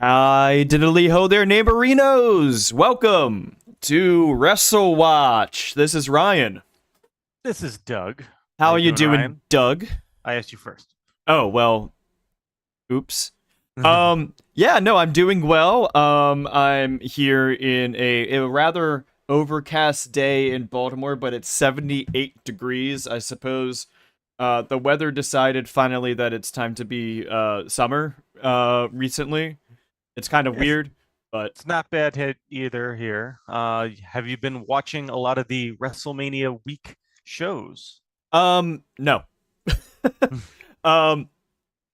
Hi, diddly ho there, neighborinos! Welcome to Wrestle Watch. This is Ryan. This is Doug. How How are you you doing, doing, Ryan? Doug? I asked you first. Oh, well, oops. Yeah, no, I'm doing well. I'm here in a rather overcast day in Baltimore, but it's 78 degrees. I suppose the weather decided finally that it's time to be summer recently. It's kind of Yes, weird, but it's not bad hit either here. Have you been watching a lot of the WrestleMania week shows? no. um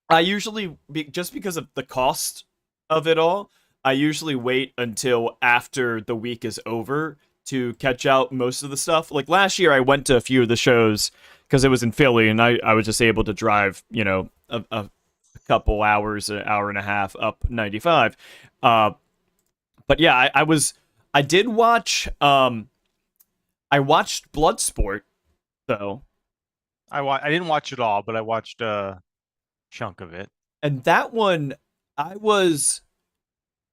I usually just because of the cost of it all, I usually wait until after the week is over to catch out most of the stuff. Like last year I went to a few of the shows because it was in Philly and I was just able to drive, a couple hours, an hour and a half up 95. Uh but yeah, I did watch I watched Bloodsport though. I didn't watch it all, but I watched a chunk of it. And that one I was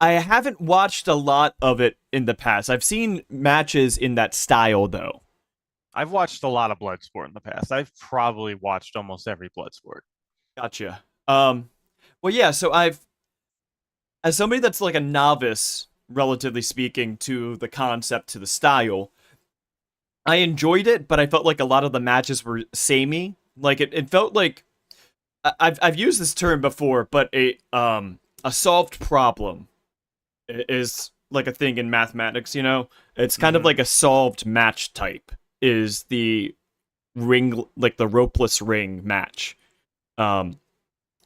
I haven't watched a lot of it in the past. I've seen matches in that style though. I've watched a lot of Bloodsport in the past. I've probably watched almost every Bloodsport. Gotcha. Well yeah, so I've as somebody that's like a novice relatively speaking to the concept to the style, I enjoyed it, but I felt like a lot of the matches were samey. Like it felt like I've used this term before, but a solved problem is like a thing in mathematics, you know? It's kind of hmm like a solved match type is the ring like the ropeless ring match. Um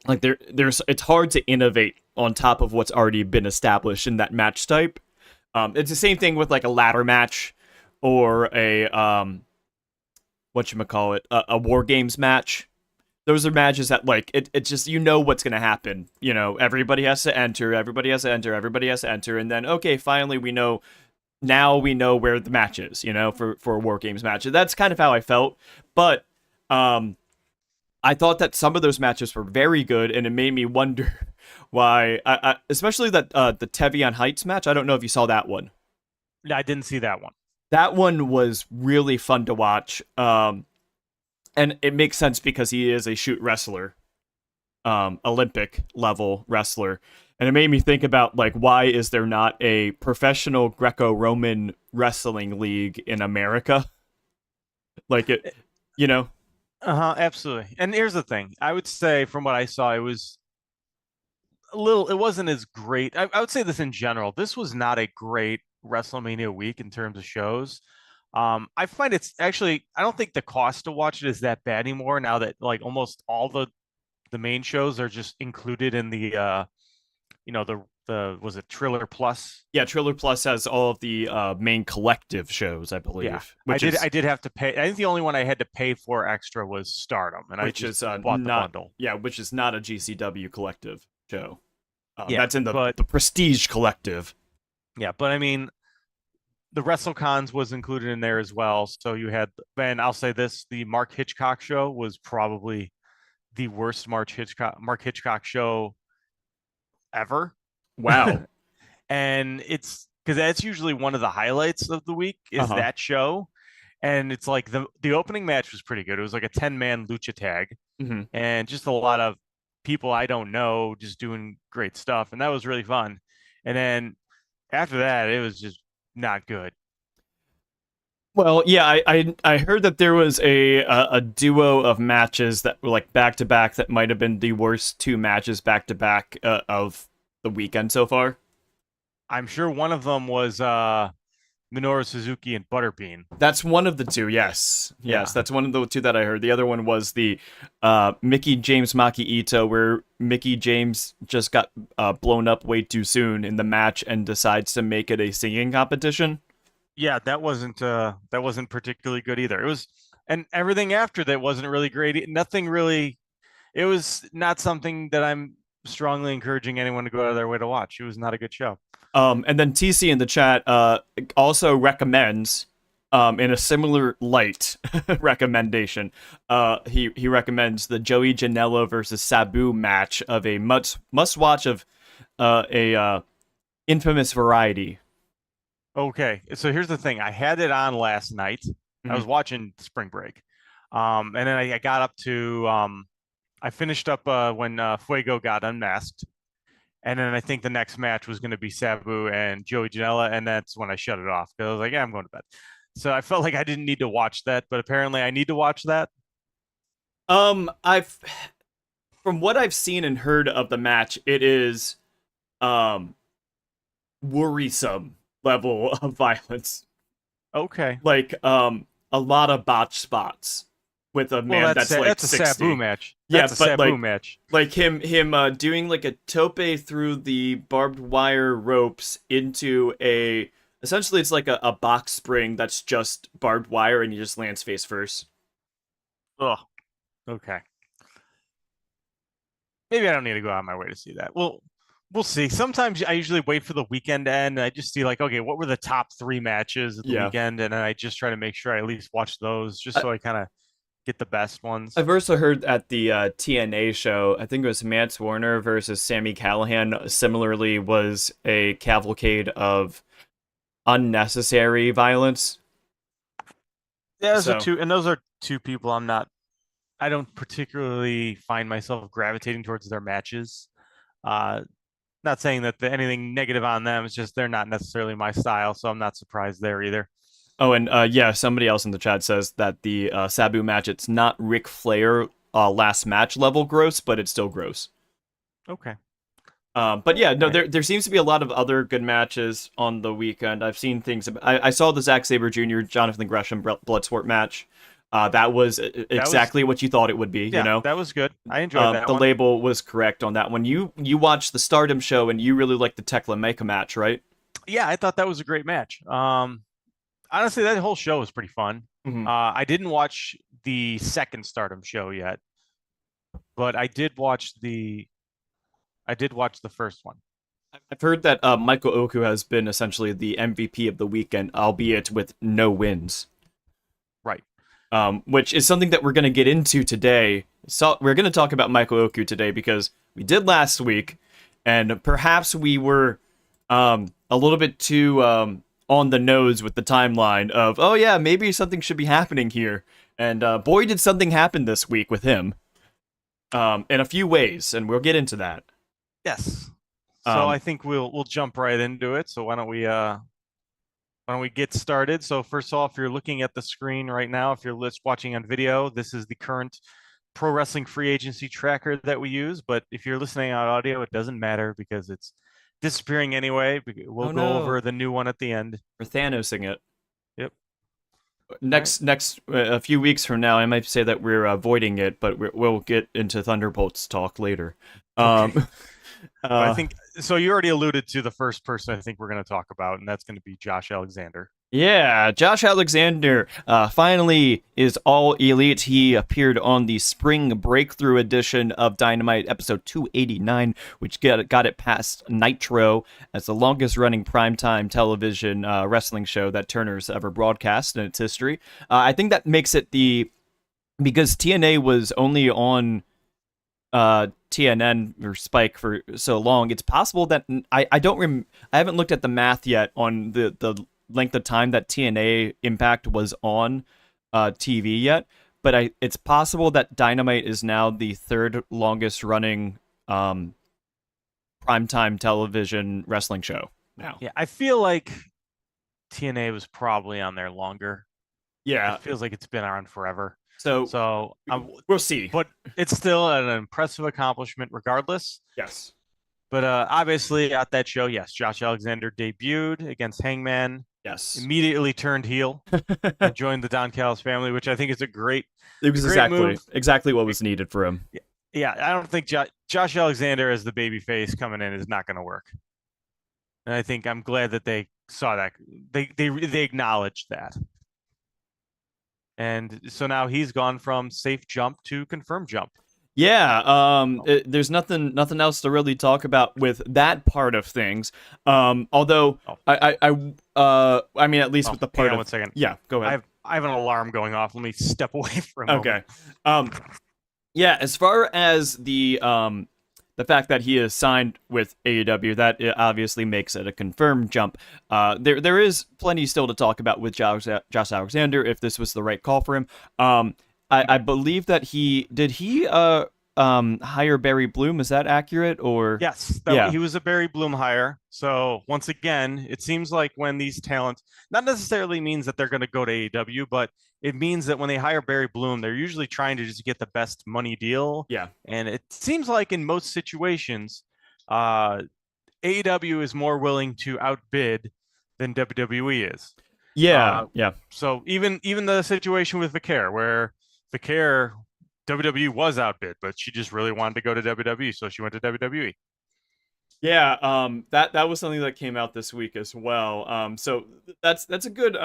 like there's it's hard to innovate on top of what's already been established in that match type. It's the same thing with like a ladder match or a whatchamacallit, a war games match. Those are matches that like it just you know what's gonna happen. You know, everybody has to enter, everybody has to enter, everybody has to enter, and then okay, finally we know now we know where the match is, you know, for a war games match. And that's kind of how I felt. But um I thought that some of those matches were very good, and it made me wonder why especially that the Tevion Heights match. I don't know if you saw that one. I didn't see that one. That one was really fun to watch. And it makes sense because he is a shoot wrestler, Olympic level wrestler. And it made me think about like why is there not a professional Greco-Roman wrestling league in America? Like it, you know. Uh-huh, absolutely. And here's the thing. I would say from what I saw, it was it wasn't as great. I would say this in general. This was not a great WrestleMania week in terms of shows. I find it's actually, I don't think the cost to watch it is that bad anymore now that like almost all the main shows are just included in the the was it Triller Plus? Yeah, Triller Plus has all of the main collective shows, I Yeah. believe, I which did is I did have to pay. I think the only one I had to pay for extra was Stardom, and I which just is bought the not bundle. yeah, which is not a GCW collective show. Yeah, That's in but the Prestige collective. but I mean the WrestleCons was included in there as well. So you had, and I'll say this: the Mark Hitchcock show was probably the worst Mark Hitchcock show ever, Wow. and it's because that's usually one of the highlights of the week Uh is huh. that show, and it's like the opening match was pretty good. It was like a 10-man lucha tag, Hmm. and just a lot of people I don't know just doing great stuff, and that was really fun. And then after that, it was just not good. Well, yeah, I heard that there was a duo of matches that were like back to back that might have been the worst two matches back to back of the weekend so far. I'm sure one of them was Minoru Suzuki and Butterbean. That's one of the two. Yes, yes, Yeah. that's one of the two that I heard. The other one was the Mickey James Maki Ito, where Mickey James just got blown up way too soon in the match and decides to make it a singing competition. Yeah, that wasn't particularly good either. It was, and everything after that wasn't really great. Nothing really. It was not something that I'm strongly encouraging anyone to go out of their way to watch. It was not a good show. And then TC in the chat also recommends, in a similar light recommendation, he recommends the Joey Janela versus Sabu match of a must watch of a infamous variety. Okay, so here's the thing. I had it on last night. I was watching Spring Break, and then I got up to I finished up when Fuego got unmasked, and then I think the next match was going to be Sabu and Joey Janela, and that's when I shut it off because I was like, yeah, I'm going to bed. So I felt like I didn't need to watch that, but apparently I need to watch that. I've from what I've seen and heard of the match, it is um worrisome level of violence. Okay. Like a lot of botch spots with a man that's like that's a 60. Sabu match. Yeah, That's a but Sabu match. like him doing like a tope through the barbed wire ropes into a essentially it's like a box spring that's just barbed wire and he just lands face first. Ugh. Okay. Maybe I don't need to go out of my way to see that. Well, we'll see. Sometimes I usually wait for the weekend to end. And I just see like, okay, what were the top 3 matches of the weekend, and then I just try to make sure I at least watch those, just so I kind of get the best ones. I've also heard at the TNA show, I think it was Mance Warner versus Sammy Callahan, similarly was a cavalcade of unnecessary violence. Yeah, those are two people I don't particularly find myself gravitating towards their matches. Not saying that anything negative on them. It's just they're not necessarily my style, so I'm not surprised there either. Oh, and yeah, somebody else in the chat says that the Sabu match, it's not Ric Flair last match level gross, but it's still gross. Okay. But yeah, no, there seems to be a lot of other good matches on the weekend. I've seen things. I saw the Zack Sabre Jr. Jonathan Gresham Bloodsport match. That was exactly what you thought it would be. Yeah, you know, that was good. I enjoyed that. The label was correct on that one. You watched the Stardom show and you really liked the Tekla Mecha match, right? Yeah, I thought that was a great match. Honestly, that whole show was pretty fun. Mm-hmm. I didn't watch the second Stardom show yet, but I did watch the first one. I've heard that Michael Oku has been essentially the MVP of the weekend, albeit with no wins. Right. Which is something that we're going to get into today. So we're going to talk about Michael Oku today because we did last week, and perhaps we were a little bit too on the nose with the timeline of, oh yeah, maybe something should be happening here. And boy, did something happen this week with him in a few ways, and we'll get into that. Yes. So I think we'll jump right into it. So why don't we get started? So first off, you're looking at the screen right now. If you're watching on video, this is the current pro wrestling free agency tracker that we use. But if you're listening on audio, it doesn't matter because it's disappearing anyway. We'll go over the new one at the end. We're Thanosing it. Yep. Next, a few weeks from now, I might say that we're avoiding it, but we'll get into Thunderbolts talk later. Okay. I think so. You already alluded to the first person I think we're going to talk about, and that's going to be Josh Alexander. Yeah, Josh Alexander finally is all elite. He appeared on the Spring Breakthrough edition of Dynamite, episode 289, which got it past Nitro as the longest-running primetime television wrestling show that Turner's ever broadcast in its history. I think that makes it because TNA was only on TNN or Spike for so long. It's possible that I haven't looked at the math yet on the length of time that TNA Impact was on TV yet, but it's possible that Dynamite is now the third longest running primetime television wrestling show now. Yeah, I feel like TNA was probably on there longer. Yeah, it feels like it's been around forever. So we'll see. But it's still an impressive accomplishment regardless. Yes. But obviously at that show, yes, Josh Alexander debuted against Hangman. Yes. Immediately turned heel and joined the Don Callis family, which I think is a great It was exactly what was needed for him. Yeah, I don't think Josh Alexander as the babyface coming in is not going to work. And I think I'm glad that they saw that. They acknowledged that. And so now he's gone from safe jump to confirmed jump. Yeah, there's nothing else to really talk about with that part of things. Although I mean, at least with the part hang on of 1 second. Yeah, go ahead. I have an alarm going off. Let me step away for a moment. Okay. Yeah, as far as the the fact that he is signed with AEW, that obviously makes it a confirmed jump. There is plenty still to talk about with Josh Alexander if this was the right call for him. I believe that he hire Barry Bloom. Is that accurate? Or Yes, yeah, he was a Barry Bloom hire. So once again, it seems like when these talents not necessarily means that they're going to go to AEW, but it means that when they hire Barry Bloom, they're usually trying to just get the best money deal. yeah, And it seems like in most situations, AEW is more willing to outbid than WWE is. yeah, Uh, yeah. so even the situation with Vicaire, where Vicaire WWE was outbid, but she just really wanted to go to WWE, so she went to WWE. Yeah, that was something that came out this week as well. So that's a good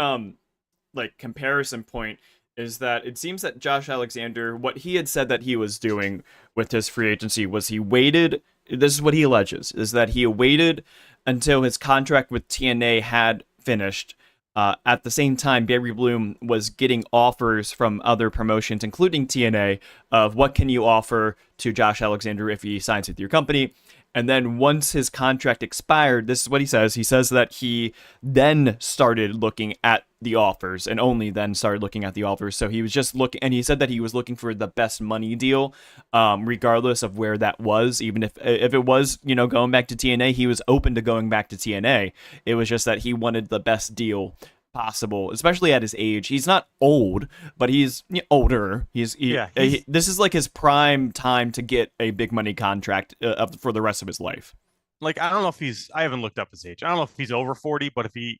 like comparison point is that it seems that Josh Alexander, what he had said that he was doing with his free agency was he waited. This is what he alleges is that he waited until his contract with TNA had finished. At the same time, Barry Bloom was getting offers from other promotions, including TNA, of what can you offer to Josh Alexander if he signs with your company. And then once his contract expired, this is what he says. He says that he then started looking at the offers and only then started looking at the offers. So he was just looking, and he said that he was looking for the best money deal, regardless of where that was. Even if it was, going back to TNA, he was open to going back to TNA. It was just that he wanted the best deal possible, especially at his age. He's not old, but he's older. This is like his prime time to get a big money contract for the rest of his life. Like, I don't know if I haven't looked up his age. I don't know if he's over 40, but if he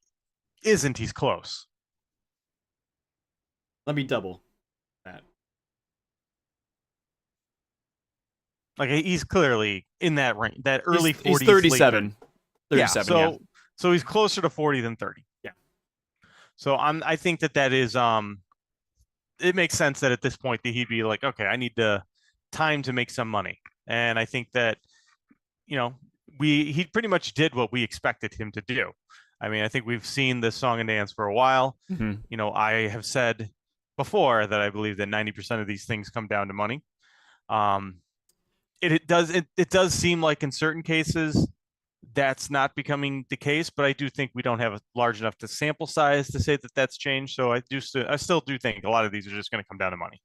isn't, he's close. Let me double that. Like, he's clearly in that range, that early 40s. He's 37. 37, yeah. So he's closer to 40 than 30. Yeah. So I think that is it makes sense that at this point that he'd be like, okay, I need time to make some money. And I think that, he pretty much did what we expected him to do. I mean, I think we've seen this song and dance for a while. Mm-hmm. I have said before that I believe that 90% of these things come down to money. It does seem like in certain cases that's not becoming the case, but I do think we don't have a large enough sample size to say that that's changed. So I still do think a lot of these are just going to come down to money.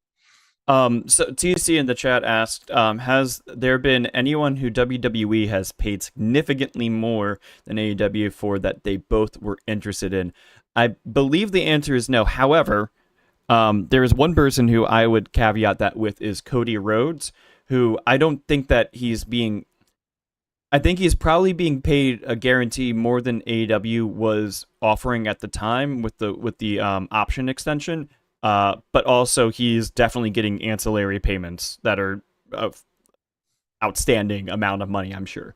So TC in the chat asked, has there been anyone who WWE has paid significantly more than AEW for that they both were interested in? I believe the answer is no. However, there is one person who I would caveat that with is Cody Rhodes, who I don't think that I think he's probably being paid a guarantee more than AEW was offering at the time with the option extension. But also he's definitely getting ancillary payments that are of outstanding amount of money, I'm sure.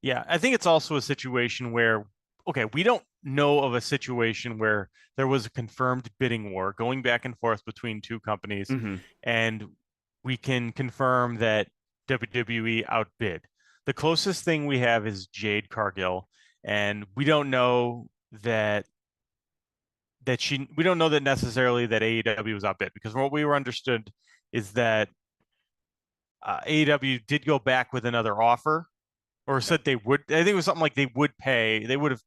Yeah, I think it's also a situation where, okay, we don't know of a situation where there was a confirmed bidding war going back and forth between two companies, and we can confirm that WWE outbid. The closest thing we have is Jade Cargill, and we don't know that we don't know that necessarily that AEW was outbid, because from what we were understood is that AEW did go back with another offer, or said they would. I think it was something like they would have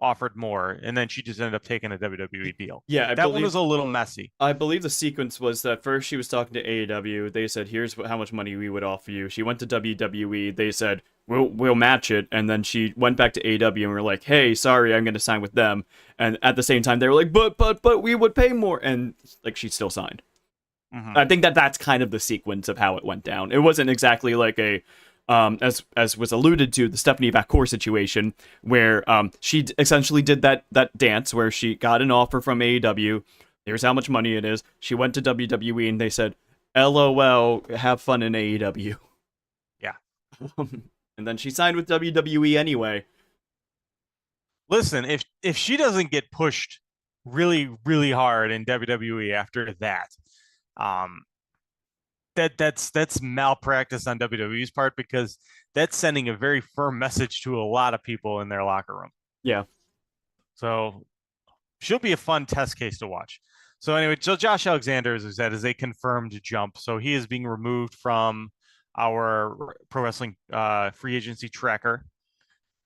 offered more, and then she just ended up taking a WWE deal. Yeah, that one was a little messy. I believe the sequence was that first she was talking to AEW. They said, "Here's how much money we would offer you." She went to WWE. They said, "We'll match it." And then she went back to AEW and were like, "Hey, sorry, I'm going to sign with them." And at the same time, they were like, "But we would pay more." And like she still signed. I think that's kind of the sequence of how it went down. It wasn't exactly like a as was alluded to, the Stephanie Vacour situation, where she essentially did that dance where she got an offer from AEW. Here's how much money it is. She went to WWE and they said, "LOL, have fun in AEW." Yeah. And then she signed with WWE anyway. Listen, if she doesn't get pushed really, really hard in WWE after that, that's malpractice on WWE's part, because that's sending a very firm message to a lot of people in their locker room. Yeah. So she'll be a fun test case to watch. So anyway, so Josh Alexander is a confirmed jump. So he is being removed from our pro wrestling free agency tracker.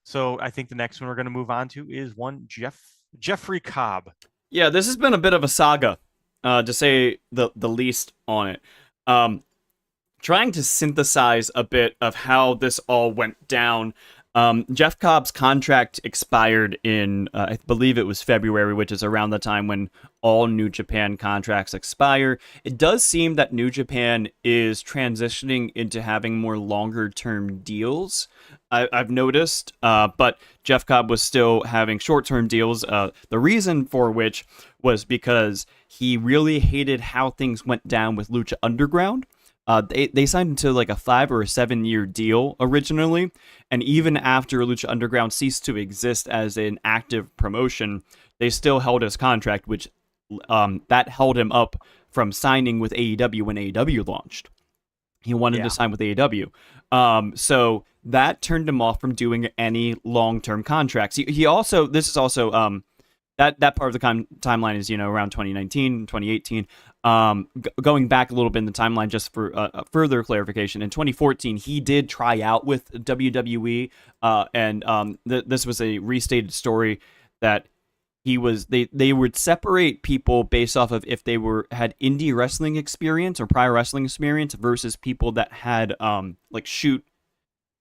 So I think the next one we're going to move on to is one Jeffrey Cobb. Yeah, this has been a bit of a saga, to say the least on it. Um, Trying to synthesize a bit of how this all went down. Jeff Cobb's contract expired in, I believe it was February, which is around the time when all New Japan contracts expire. It does seem that New Japan is transitioning into having more longer term deals. I've noticed, but Jeff Cobb was still having short term deals. The reason for which was because he really hated how things went down with Lucha Underground. They signed into like a 5 or a 7 year deal originally, and even after Lucha Underground ceased to exist as an active promotion, they still held his contract, which that held him up from signing with AEW when AEW launched. He wanted to sign with AEW, so that turned him off from doing any long-term contracts. He also, this is also that part of the timeline is, around 2019, 2018. Going back a little bit in the timeline, just for further clarification, in 2014 he did try out with WWE, and this was a restated story that they would separate people based off of if they had indie wrestling experience or prior wrestling experience versus people that had like shoot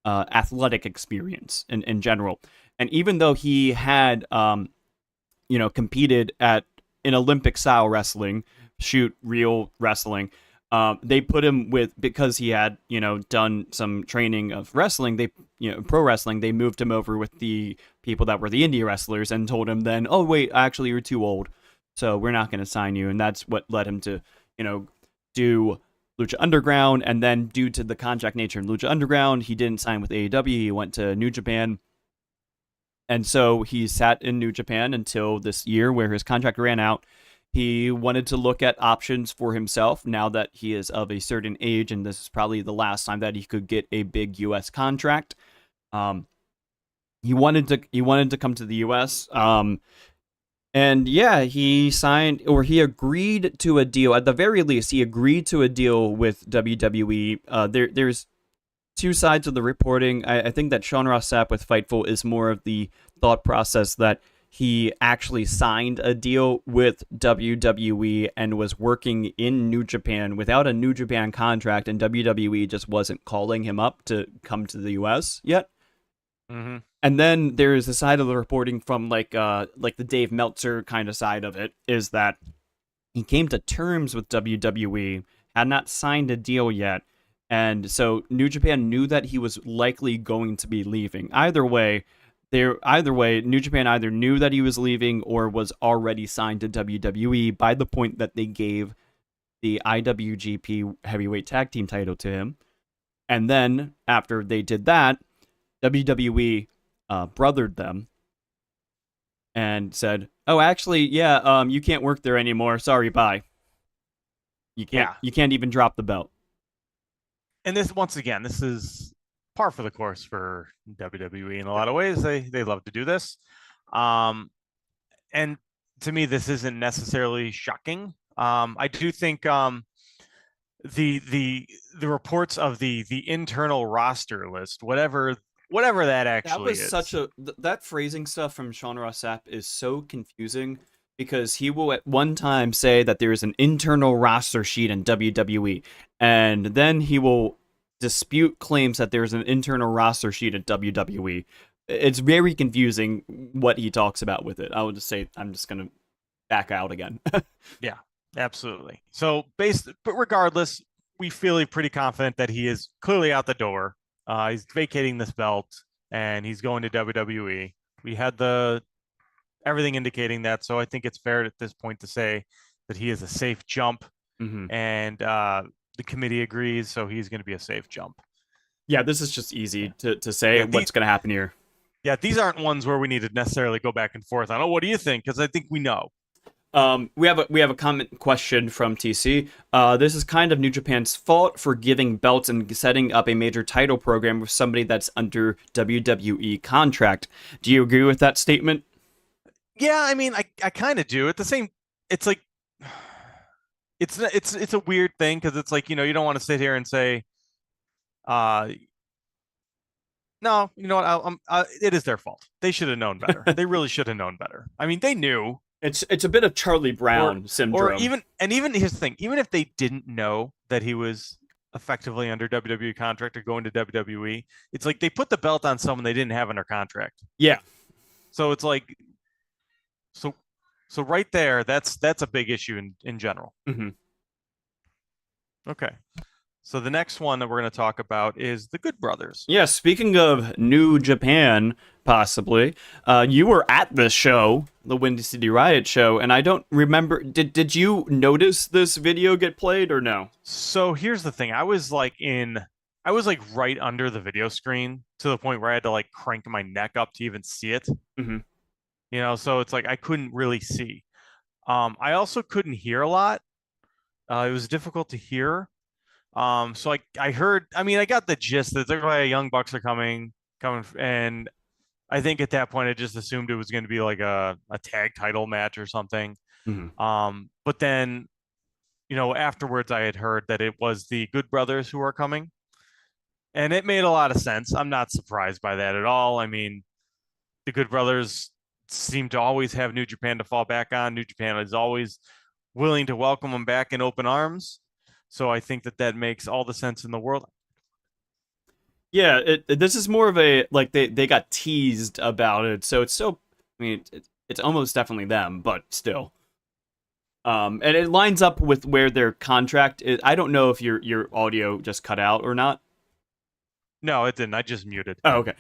athletic experience in general. And even though he had competed in Olympic style wrestling, shoot real wrestling, they put him with, because he had done some training of wrestling, pro wrestling, they moved him over with the people that were the indie wrestlers and told him then, oh wait, actually you're too old, so we're not going to sign you. And that's what led him to do Lucha Underground. And then due to the contract nature in Lucha Underground, he didn't sign with AEW, he went to New Japan. And so he sat in New Japan until this year where his contract ran out. He wanted to look at options for himself now that he is of a certain age, and this is probably the last time that he could get a big U.S. contract. He wanted to come to the U.S. And yeah, he signed, or he agreed to a deal. At the very least, he agreed to a deal with WWE. There's two sides of the reporting. I think that Sean Ross Sapp with Fightful is more of the thought process that he actually signed a deal with WWE and was working in New Japan without a New Japan contract, and WWE just wasn't calling him up to come to the US yet. Mm-hmm. And then there's the side of the reporting from like the Dave Meltzer kind of side of it, is that he came to terms with WWE, had not signed a deal yet, and so New Japan knew that he was likely going to be leaving. Either way, New Japan either knew that he was leaving or was already signed to WWE by the point that they gave the IWGP Heavyweight Tag Team title to him. And then after they did that, WWE brothered them and said, "Oh, actually, yeah, you can't work there anymore. Sorry, bye. You can't even drop the belt." And this, once again, this is par for the course for WWE in a lot of ways. They love to do this. And to me, this isn't necessarily shocking. I do think the reports of the internal roster list, whatever that actually is. That phrasing stuff from Sean Ross Sapp is so confusing, because he will at one time say that there is an internal roster sheet in WWE, and then he will dispute claims that there's an internal roster sheet at WWE. It's very confusing what he talks about with it. I would just say I'm just going to back out again. Yeah, absolutely. So but regardless, we feel pretty confident that he is clearly out the door. He's vacating this belt and he's going to WWE. We had everything indicating that, so I think it's fair at this point to say that he is a safe jump. Mm-hmm. And the committee agrees, so he's going to be a safe jump. Yeah, this is just easy to say what's going to happen here. Yeah, these aren't ones where we need to necessarily go back and forth on, oh, what do you think? Because I think we know. We have a comment question from TC. This is kind of New Japan's fault for giving belts and setting up a major title program with somebody that's under WWE contract. Do you agree with that statement? Yeah, I mean, I kind of do. At the same, it's like, it's a weird thing, because it's like, you don't want to sit here and say, Uh, no, you know what? it is their fault. They should have known better. They really should have known better. I mean, they knew, It's a bit of Charlie or Brown syndrome. even here's the thing, even if they didn't know that he was effectively under WWE contract or going to WWE, it's like they put the belt on someone they didn't have under contract. Yeah. So it's like, so right there, that's a big issue in general. Hmm. Okay. So the next one that we're going to talk about is the Good Brothers. Yeah, speaking of New Japan, possibly, you were at this show, the Windy City Riot show, and I don't remember. Did you notice this video get played or no? So here's the thing. I was like right under the video screen to the point where I had to like crank my neck up to even see it. Hmm. You know, so it's like I couldn't really see. I also couldn't hear a lot. It was difficult to hear. So I heard, I mean, I got the gist that they're like Young Bucks are coming, and I think at that point I just assumed it was going to be like a tag title match or something. Hmm. But then, you know, afterwards I had heard that it was the Good Brothers who are coming, and it made a lot of sense. I'm not surprised by that at all. I mean, the Good Brothers seem to always have New Japan to fall back on. New Japan is always willing to welcome them back in open arms. So I think that makes all the sense in the world. Yeah, this is more of a like they got teased about it, so it's still. I mean, it's almost definitely them, but still. And it lines up with where their contract is. I don't know if your audio just cut out or not. No, it didn't. I just muted. Oh, okay.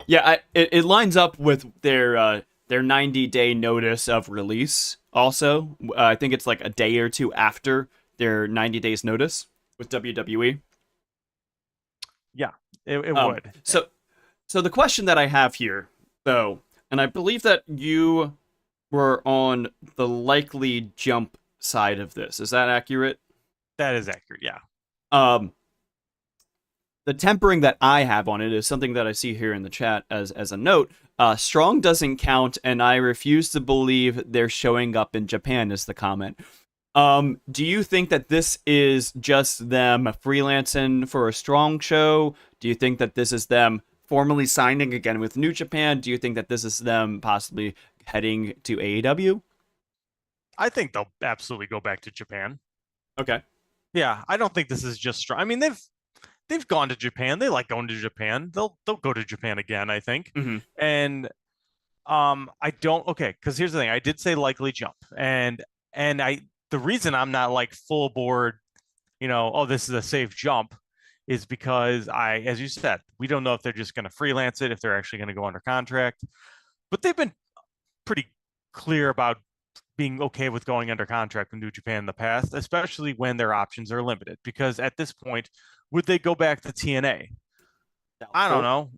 Yeah, it lines up with their 90-day notice of release. Also, I think it's like a day or two after their 90 days notice with WWE. Yeah, it would. So the question that I have here, though, and I believe that you were on the likely jump side of this. Is that accurate? That is accurate. Yeah. Um, the tempering that I have on it is something that I see here in the chat as a note. Strong doesn't count, and I refuse to believe they're showing up in Japan. Is the comment. Do you think that this is just them freelancing for a Strong show? Do you think that this is them formally signing again with New Japan? Do you think that this is them possibly heading to AEW? I think they'll absolutely go back to Japan. Okay. Yeah, I don't think this is just Strong. I mean, they've gone to Japan. They like going to Japan. They'll go to Japan again, I think. Mm-hmm. And I don't. Okay, because here's the thing. I did say likely jump, and the reason I'm not like full board, you know, oh, this is a safe jump, is because as you said, we don't know if they're just going to freelance it, if they're actually going to go under contract. But they've been pretty clear about being okay with going under contract with New Japan in the past, especially when their options are limited. Because at this point, would they go back to TNA? I don't know.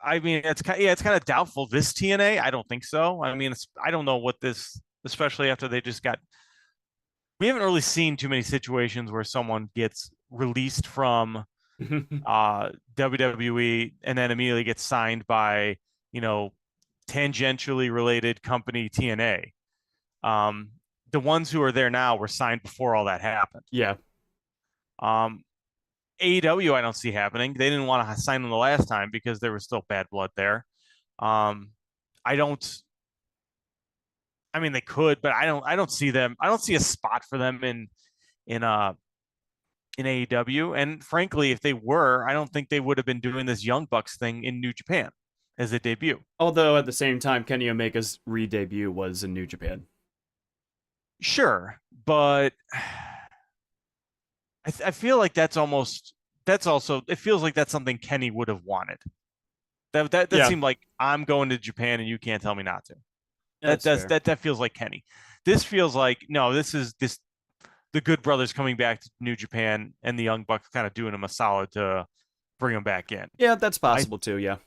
I mean, it's kind of doubtful. This TNA, I don't think so. I mean, I don't know what this, especially after they just got. We haven't really seen too many situations where someone gets released from WWE and then immediately gets signed by, you know, tangentially related company TNA. The ones who are there now were signed before all that happened. Yeah. AEW, I don't see happening. They didn't want to sign them the last time because there was still bad blood there. I don't. I mean, they could, but I don't see them. I don't see a spot for them in AEW. And frankly, if they were, I don't think they would have been doing this Young Bucks thing in New Japan as a debut. Although at the same time, Kenny Omega's re-debut was in New Japan. Sure, but I feel like that's also it feels like that's something Kenny would have wanted. That Yeah. seemed like I'm going to Japan and you can't tell me not to. That's That feels like Kenny. This feels like no, this is the Good Brothers coming back to New Japan and the Young Bucks kind of doing them a solid to bring them back in. Yeah, that's possible too. Yeah.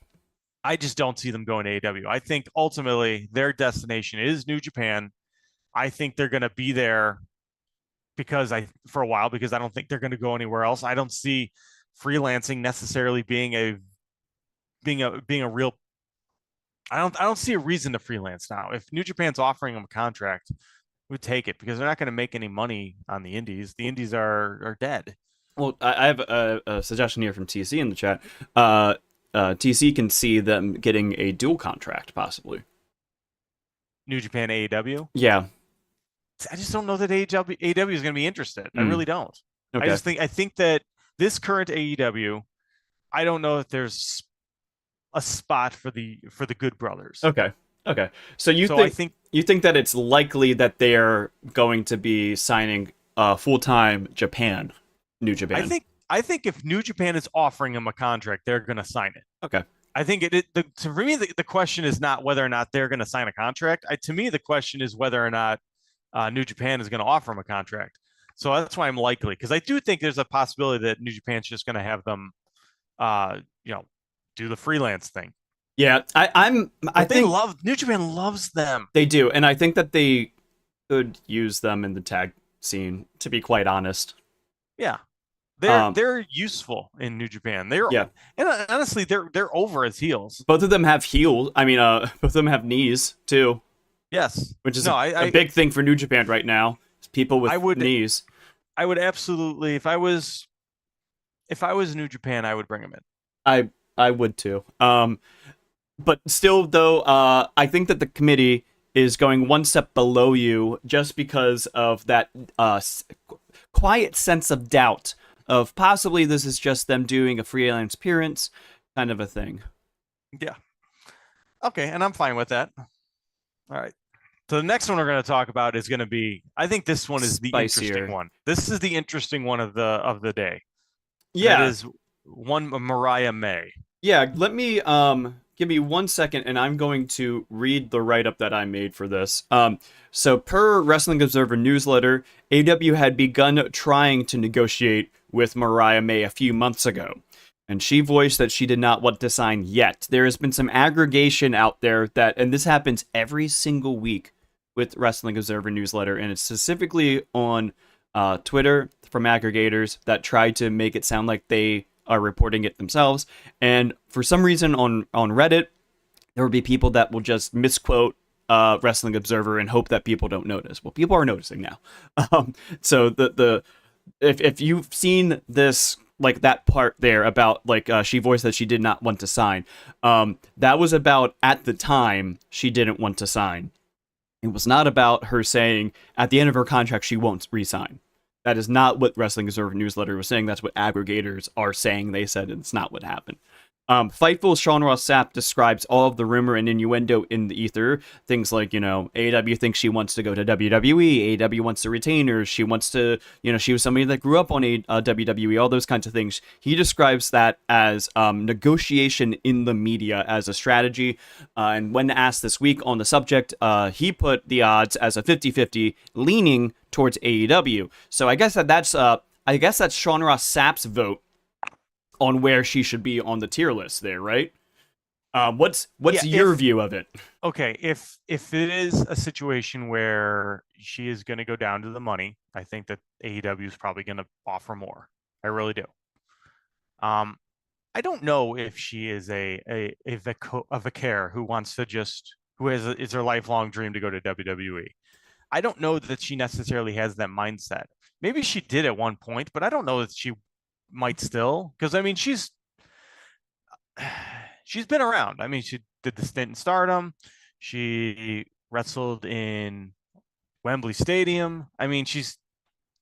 I just don't see them going to AEW. I think ultimately their destination is New Japan. I think they're going to be there for a while because I don't think they're going to go anywhere else. I don't see freelancing necessarily being a real. I don't see a reason to freelance now. If New Japan's offering them a contract, we would take it because they're not going to make any money on the indies. The indies are dead. Well, I have a suggestion here from TC in the chat. TC can see them getting a dual contract, possibly. New Japan AEW. Yeah. I just don't know that AEW is going to be interested. I Mm, really don't. okay. I think that this current AEW, I don't know if there's a spot for the Good Brothers. Okay. Okay. So So I think you think that it's likely that they're going to be signing full time Japan, New I Japan. think I think if New Japan is offering them a contract, they're going to sign it. Okay. I think so for me the question is not whether or not they're going to sign a contract. To me the question is whether or not New Japan is going to offer them a contract. So that's why I'm likely because I do think there's a possibility that New Japan's just going to have them, you know, do the freelance thing. Yeah, I But they think love New Japan loves them. they do, and I think that they could use them in the tag scene. To be quite honest. Yeah, Um. they're useful in New Japan. They're Yeah. and honestly they're over as heels. Both of them have heels. I mean, both of them have knees too, Yes. which is No, a big thing for New Japan right now. Is people with I would knees. I would absolutely if I was New Japan, I would bring them in. I would too. But still, though, I think that the committee is going one step below you just because of that quiet sense of doubt of possibly this is just them doing a freelance appearance kind of a thing. Yeah. Okay, and I'm fine with that. All right. So the next one we're going to talk about is going to be I think this one is the Spicier. interesting one. This is the interesting one of the day. Yeah. That is one Mariah May. Yeah, let me give me 1 second and I'm going to read the write-up that I made for this. So per Wrestling Observer newsletter, AW had begun trying to negotiate with Mariah May a few months ago, and she voiced that she did not want to sign yet. There has been some aggregation out there that, and this happens every single week with Wrestling Observer newsletter, and it's specifically on Twitter from aggregators that try to make it sound like they are reporting it themselves. And for some reason on Reddit, there will be people that will just misquote Wrestling Observer and hope that people don't notice. Well, people are noticing now. So if you've seen this, like that part there about like she voiced that she did not want to sign, that was about at the time she didn't want to sign. It was not about her saying at the end of her contract she won't resign. That is not what Wrestling Observer newsletter was saying. That's what aggregators are saying. They said it's not what happened. Fightful's Sean Ross Sapp describes all of the rumor and innuendo in the ether. Things like, AEW thinks she wants to go to WWE. AEW wants to retain her. She wants to, she was somebody that grew up on WWE, all those kinds of things. He describes that as negotiation in the media as a strategy. And when asked this week on the subject, he put the odds as a 50-50 leaning towards AEW. So I guess that's Sean Ross Sapp's vote on where she should be on the tier list there, right? What's your view of it? Okay, if it is a situation where she is going to go down to the money, I think that AEW is probably going to offer more. I really do. I don't know if she is a vicar who wants to it's her lifelong dream to go to WWE. I don't know that she necessarily has that mindset. Maybe she did at one point, but I don't know that she might still, because I mean she's been around. I mean, she did the stint in Stardom. She wrestled in Wembley Stadium. I mean, she's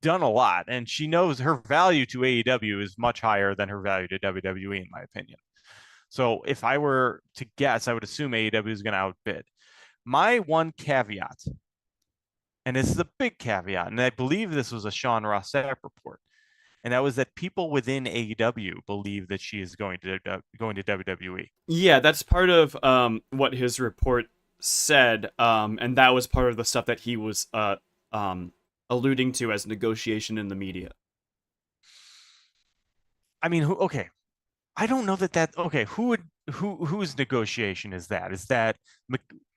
done a lot, and she knows her value to AEW is much higher than her value to WWE, in my opinion. So if I were to guess, I would assume AEW is going to outbid. My one caveat, and this is a big caveat, and I believe this was a Sean Ross Sapp report, and that was that people within AEW believe that she is going to WWE. Yeah, that's part of what his report said, and that was part of the stuff that he was alluding to as negotiation in the media. I mean, okay, I don't know that. Okay, whose negotiation is that? Is that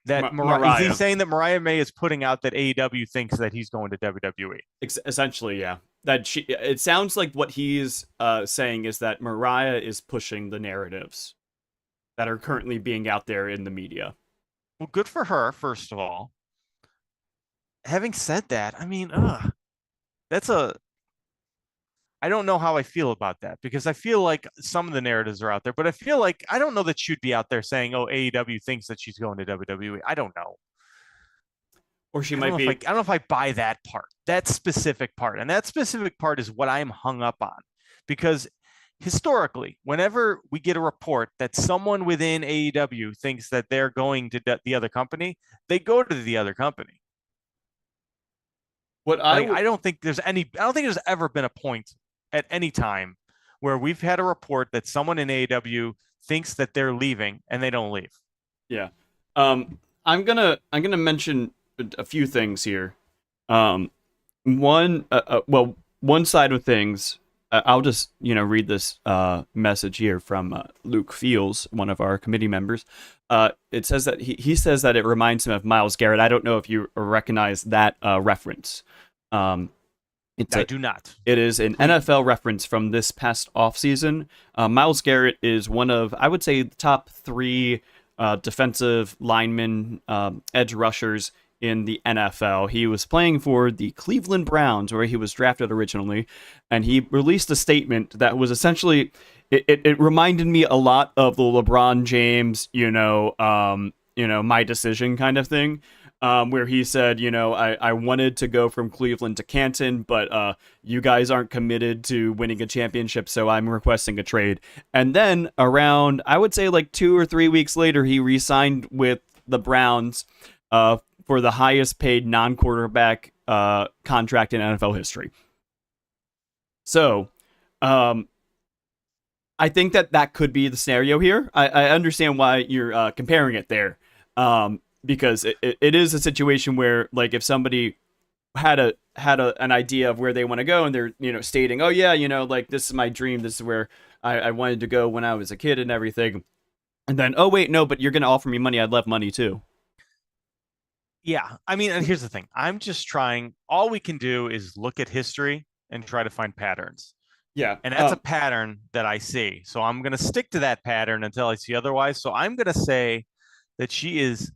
Mariah? Is he saying that Mariah May is putting out that AEW thinks that he's going to WWE? Essentially, yeah. It sounds like what he's saying is that Mariah is pushing the narratives that are currently being out there in the media. Well, good for her, first of all. Having said that, I mean, that's a I don't know how I feel about that because I feel like some of the narratives are out there, but I feel like I don't know that she'd be out there saying, "Oh, AEW thinks that she's going to WWE." I don't know. Or she I don't might know if I be. I don't know if I buy that part, that specific part. And that specific part is what I'm hung up on. Because historically, whenever we get a report that someone within AEW thinks that they're going to the other company, they go to the other company. What I Like would. I don't think there's ever been a point at any time where we've had a report that someone in AEW thinks that they're leaving and they don't leave. Yeah. I'm gonna mention a few things here. Um, one side of things. I'll just read this message here from Luke Fields, one of our committee members. It says that he says that it reminds him of Myles Garrett. I don't know if you recognize that reference. Um, I do not. it is an Please. NFL reference from this past offseason. Myles Garrett is one of, I would say, the top three defensive linemen, edge rushers in the NFL. He was playing for the Cleveland Browns, where he was drafted originally, and he released a statement that was essentially, it reminded me a lot of the LeBron James, my decision kind of thing. Where he said, I wanted to go from Cleveland to Canton, but you guys aren't committed to winning a championship, so I'm requesting a trade. And then around, I would say like 2 or 3 weeks later, he re-signed with the Browns for the highest paid non-quarterback contract in NFL history. So, I think that could be the scenario here. I understand why you're comparing it there. Because it is a situation where, like, if somebody an idea of where they want to go, and they're stating, oh yeah, like, this is my dream, this is where I wanted to go when I was a kid and everything, and then, oh wait, no, but you're gonna offer me money, I'd love money too. Yeah. I mean, and here's the thing. I'm just trying, all we can do is look at history and try to find patterns. Yeah. And that's a pattern that I see. So I'm going to stick to that pattern until I see otherwise. So I'm going to say that she is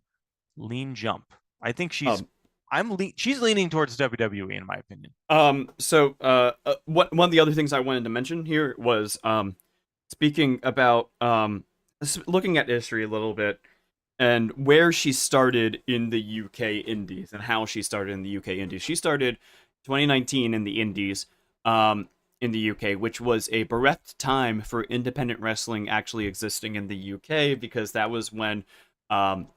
lean jump. I think she's leaning towards WWE in my opinion. One of the other things I wanted to mention here was speaking about looking at history a little bit, and where she started in the UK Indies and how she started in the UK Indies. She started 2019 in the Indies, in the UK, which was a bereft time for independent wrestling actually existing in the UK, because that was when it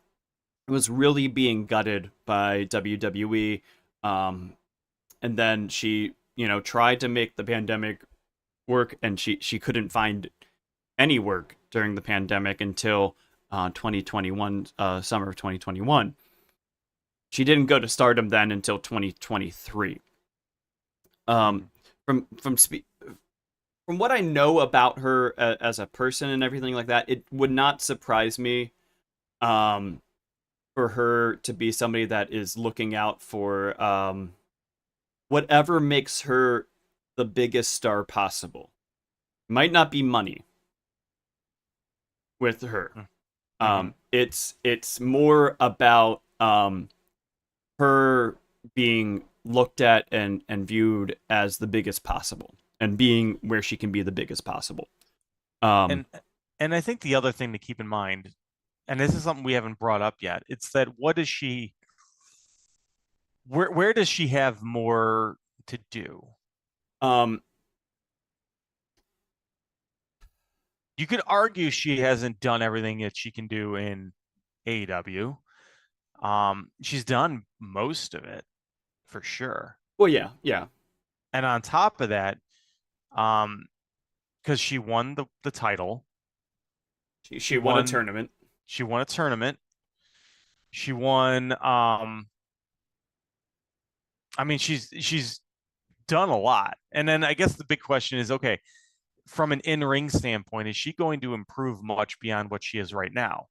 was really being gutted by WWE. And then she, tried to make the pandemic work, and she couldn't find any work during the pandemic until 2021, summer of 2021. She didn't go to Stardom then until 2023. From what I know about her as a person and everything like that, it would not surprise me for her to be somebody that is looking out for whatever makes her the biggest star possible. Might not be money with her. Mm-hmm. It's more about her being looked at and viewed as the biggest possible, and being where she can be the biggest possible. And I think the other thing to keep in mind, and this is something we haven't brought up yet, it's that where does she have more to do? Um, You could argue she hasn't done everything that she can do in AEW. She's done most of it for sure. well, yeah. And on top of that, because she won the title, She won a tournament. She won a tournament. She won. I mean, she's done a lot. And then I guess the big question is, okay, from an in-ring standpoint, is she going to improve much beyond what she is right now?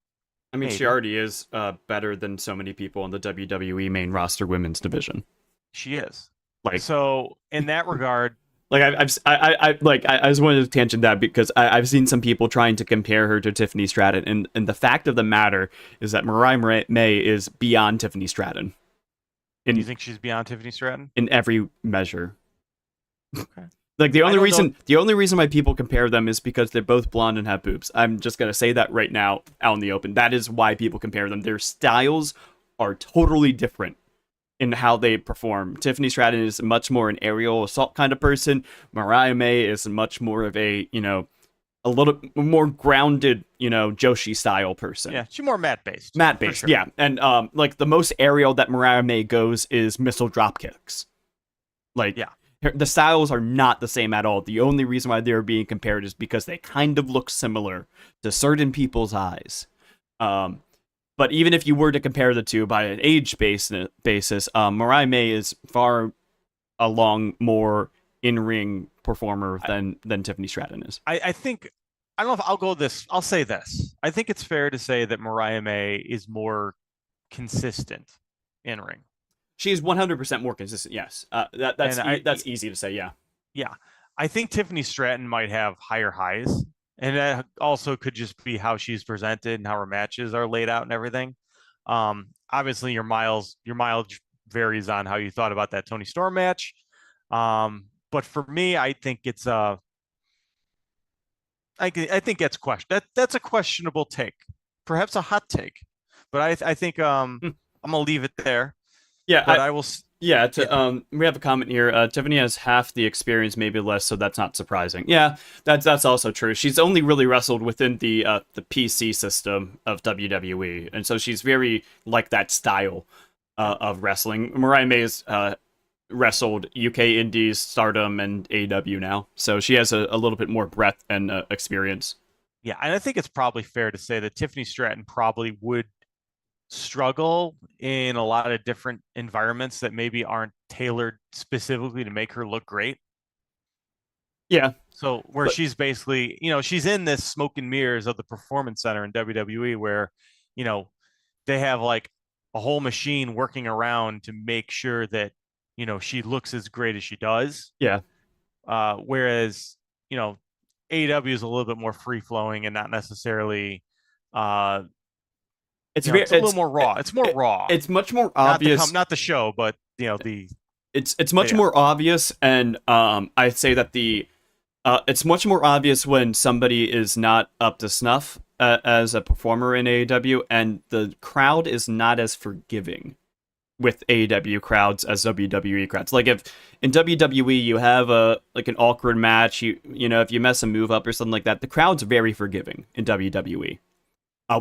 I mean, she Maybe. already is better than so many people in the WWE main roster women's division. She is. Like, So in that regard, like I just wanted to tangent that, because I've seen some people trying to compare her to Tiffany Stratton, and the fact of the matter is that Mariah May is beyond Tiffany Stratton. do you think she's beyond Tiffany Stratton? In every measure. Okay. Like I don't know. the only reason why people compare them is because they're both blonde and have boobs. I'm just gonna say that right now, out in the open. That is why people compare them. Their styles are totally different in how they perform. Tiffany Stratton is much more an aerial assault kind of person. Mariah May is much more of a, a little more grounded, Joshi style person. Yeah, she's more mat based. Mat For based, sure. yeah. And like the most aerial that Mariah May goes is missile drop kicks. Like Yeah. the styles are not the same at all. The only reason why they're being compared is because they kind of look similar to certain people's eyes. Um, but even if you were to compare the two by an age basis, Mariah May is far along more in-ring performer than Tiffany Stratton is. I think I don't know if I'll go this. I'll say this. I think it's fair to say that Mariah May is more consistent in ring. She is 100% more consistent. Yes, that's easy to say. Yeah, yeah. I think Tiffany Stratton might have higher highs, and that also could just be how she's presented and how her matches are laid out and everything. Obviously, your mileage varies on how you thought about that Tony Storm match. But for me, I think it's I think that's a questionable take, perhaps a hot take, but I think I'm gonna leave it there. yeah. But I will. Yeah, we have a comment here. Tiffany has half the experience, maybe less, so that's not surprising. Yeah, that's also true. She's only really wrestled within the PC system of WWE, and so she's very like that style of wrestling. Mariah May has wrestled UK Indies, Stardom, and AEW now, so she has a little bit more breadth and experience. Yeah, and I think it's probably fair to say that Tiffany Stratton probably would struggle in a lot of different environments that maybe aren't tailored specifically to make her look great. Yeah. So where she's basically, she's in this smoke and mirrors of the performance center in WWE where, they have like a whole machine working around to make sure that, she looks as great as she does. Yeah. Whereas, AEW is a little bit more free flowing and not necessarily it's a little more raw. It's more raw. It's much more obvious. Not the show, but it's much more obvious, and I'd say that it's much more obvious when somebody is not up to snuff as a performer in AEW, and the crowd is not as forgiving with AEW crowds as WWE crowds. Like if in WWE you have an awkward match, if you mess a move up or something like that, the crowd's very forgiving in WWE.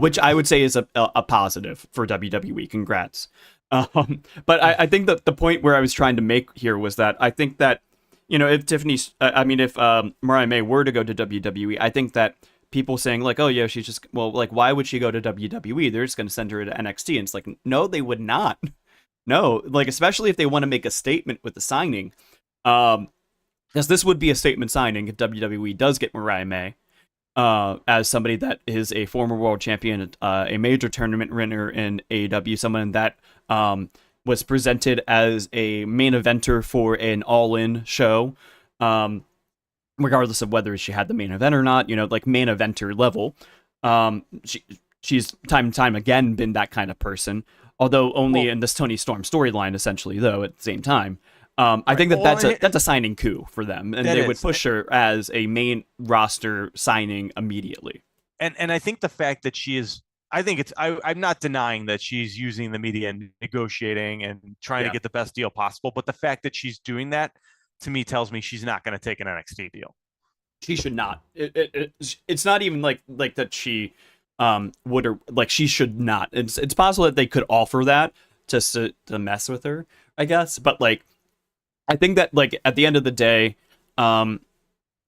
Which I would say is a positive for WWE. Congrats. But I think that the point where I was trying to make here was that I think that, if Mariah May were to go to WWE, I think that people saying like, oh yeah, she's just, well, like, why would she go to WWE? They're just going to send her to NXT. And it's like, no, they would not. No, like, especially if they want to make a statement with the signing. Because this would be a statement signing if WWE does get Mariah May. As somebody that is a former world champion, a major tournament winner in AEW, someone that was presented as a main eventer for an all-in show, regardless of whether she had the main event or not, like main eventer level. She's time and time again been that kind of person, although only in this Tony Storm storyline, essentially, though, at the same time. I think that's a signing coup for them, and they would push her as a main roster signing immediately. And I think the fact that I'm not denying that she's using the media and negotiating and trying to get the best deal possible, but the fact that she's doing that to me tells me she's not going to take an NXT deal. She should not. It's not even like that she would, or like she should not. It's possible that they could offer that just to mess with her, I guess, but like. I think that, like, at the end of the day, I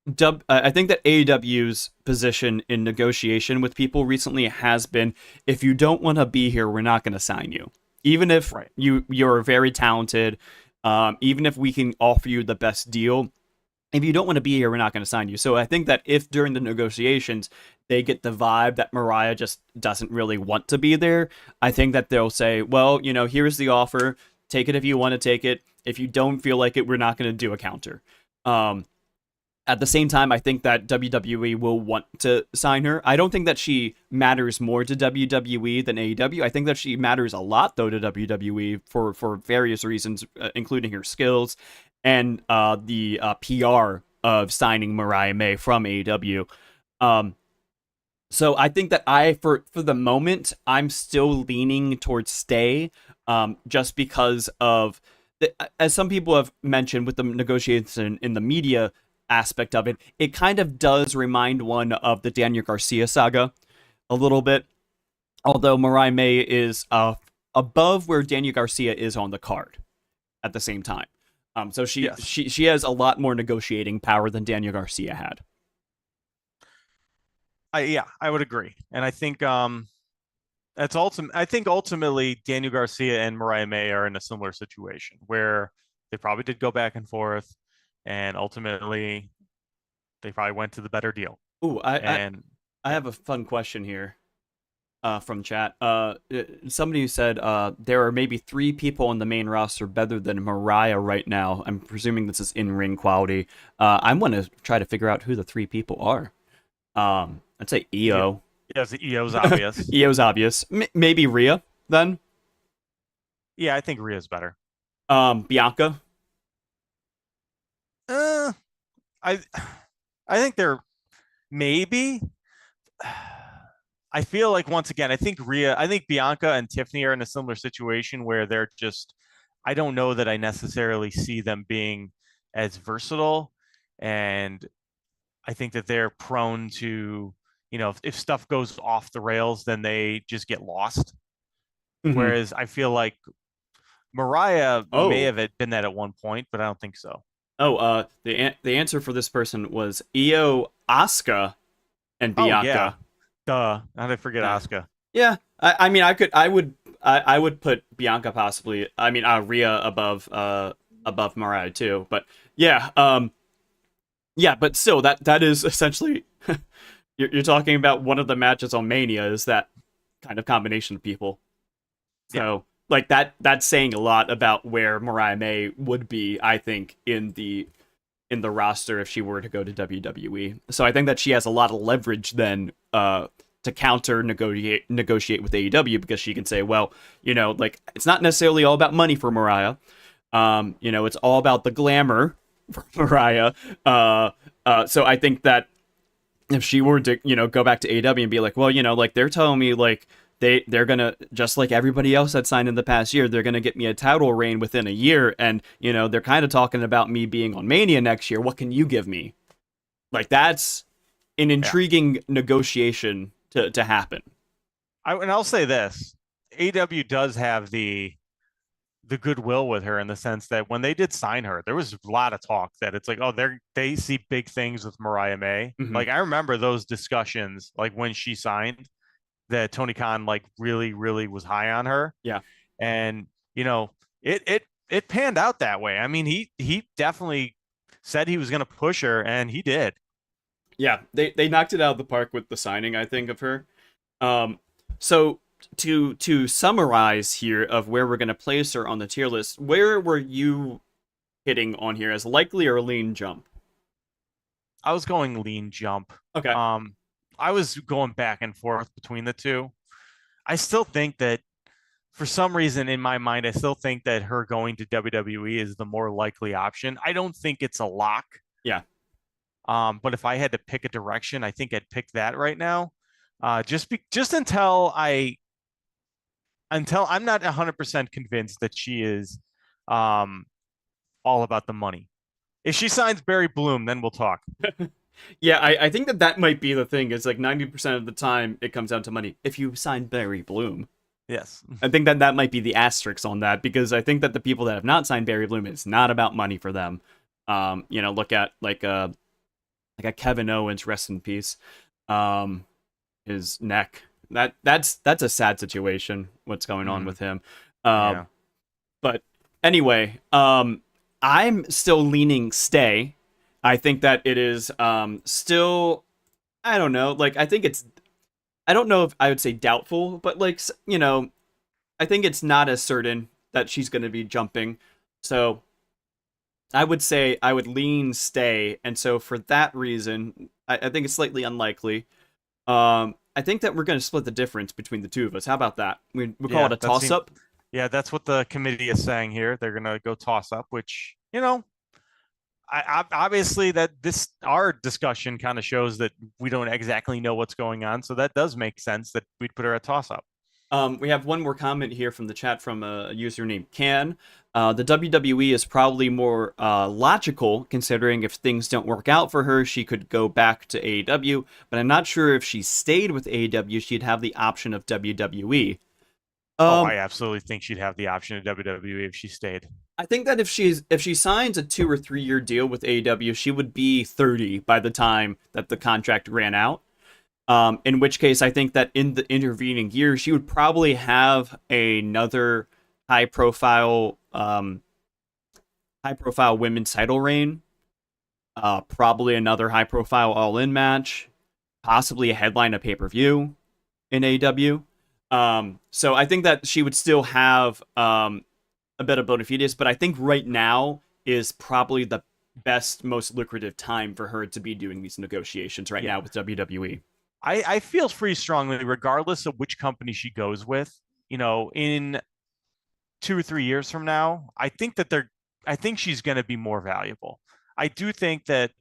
think that AEW's position in negotiation with people recently has been, if you don't want to be here, we're not going to sign you. Even if you're very talented, even if we can offer you the best deal, if you don't want to be here, we're not going to sign you. So I think that if during the negotiations they get the vibe that Mariah just doesn't really want to be there, I think that they'll say, well, here's the offer. Take it if you want to take it. If you don't feel like it, we're not going to do a counter. At the same time, I think that WWE will want to sign her. I don't think that she matters more to WWE than AEW. I think that she matters a lot, though, to WWE for various reasons, including her skills and the PR of signing Mariah May from AEW. Um, so I think that for the moment, I'm still leaning towards stay, just because of as some people have mentioned with the negotiation in the media aspect of it, it kind of does remind one of the Daniel Garcia saga a little bit. Although Mariah May is above where Daniel Garcia is on the card at the same time. So Yes. she has a lot more negotiating power than Daniel Garcia had. I would agree. And I think I think ultimately Daniel Garcia and Mariah May are in a similar situation where they probably did go back and forth, and ultimately they probably went to the better deal. Ooh, And I have a fun question here from chat. Somebody who said there are maybe 3 people on the main roster better than Mariah right now. I'm presuming this is in-ring quality. I want to try to figure out who the 3 people are. I'd say EO. yes, EO's obvious. EO's obvious. Maybe Rhea then. Yeah, I think Rhea's better. Bianca. I I think they're maybe. I feel like once again, I think Bianca and Tiffany are in a similar situation where they're just. I don't know that I necessarily see them being as versatile, and I think that they're prone to, if stuff goes off the rails, then they just get lost. Mm-hmm. Whereas I feel like Mariah may Oh. have been that at one point, but I don't think so. Oh, the answer for this person was Io, Asuka, and Bianca. Oh, yeah. Duh. How did I forget Asuka? Yeah. I mean, I would put Bianca possibly. I mean, Rhea above Mariah too. But yeah. Yeah. But still, that is essentially you're talking about one of the matches on Mania is that kind of combination of people. So like that's saying a lot about where Mariah May would be, I think, in the roster if she were to go to WWE. So I think that she has a lot of leverage then to counter negotiate with AEW, because she can say, well, like it's not necessarily all about money for Mariah. It's all about the glamour for Mariah. So I think that if she were to, go back to AEW and be like, well, like they're telling me like they're gonna, just like everybody else that signed in the past year, they're gonna get me a title reign within a year, and they're kind of talking about me being on Mania next year. What can you give me? Like that's an intriguing negotiation to happen. I'll say this: AEW does have the goodwill with her in the sense that when they did sign her, there was a lot of talk that it's like, oh, they see big things with Mariah May. Mm-hmm. Like I remember those discussions, like when she signed, that Tony Khan like really, really was high on her. Yeah. And it panned out that way. I mean, he definitely said he was going to push her, and he did. Yeah, they knocked it out of the park with the signing, I think, of her. So to summarize here of where we're going to place her on the tier list, where were you hitting on here as likely or lean jump? I was going lean jump. Okay. I was going back and forth between the two. I still think that for some reason in my mind, I still think that her going to WWE is the more likely option. I don't think it's a lock. Yeah. But if I had to pick a direction, I think I'd pick that right now. Just until I'm not 100% convinced that she is all about the money. If she signs Barry Bloom, then we'll talk. Yeah, I think that might be the thing. It's like 90% of the time it comes down to money. If you sign Barry Bloom. Yes. I think that might be the asterisk on that, because I think that the people that have not signed Barry Bloom, it's not about money for them. Look at like a Kevin Owens, rest in peace. His neck. That's a sad situation, what's going on with him. But anyway, I'm still leaning stay. I think that it is still, I don't know, like I don't know if I would say doubtful, but like, I think it's not as certain that she's going to be jumping. So I would say I would lean stay. And so for that reason, I think it's slightly unlikely. I think that we're going to split the difference between the two of us. How about that? We'll call it a toss up. Yeah, that's what the committee is saying here. They're going to go toss up, which, Obviously that this our discussion kind of shows that we don't exactly know what's going on, so that does make sense that we'd put her at toss up. We have one more comment here from the chat from a user named Can. The WWE is probably more logical, considering if things don't work out for her, she could go back to AEW. But I'm not sure if she stayed with AEW, she'd have the option of WWE. Oh, I absolutely think she'd have the option of WWE if she stayed. I think that if she signs a 2 or 3 year deal with AEW, she would be 30 by the time that the contract ran out. In which case, I think that in the intervening years, she would probably have another high profile women's title reign, probably another high profile All In match, possibly a headline of pay per view in AEW. So I think that she would still have a bit of bona fides, but I think right now is probably the best, most lucrative time for her to be doing these negotiations right now with WWE. I feel pretty strongly, regardless of which company she goes with, in 2 or 3 years from now, I think she's going to be more valuable. I do think that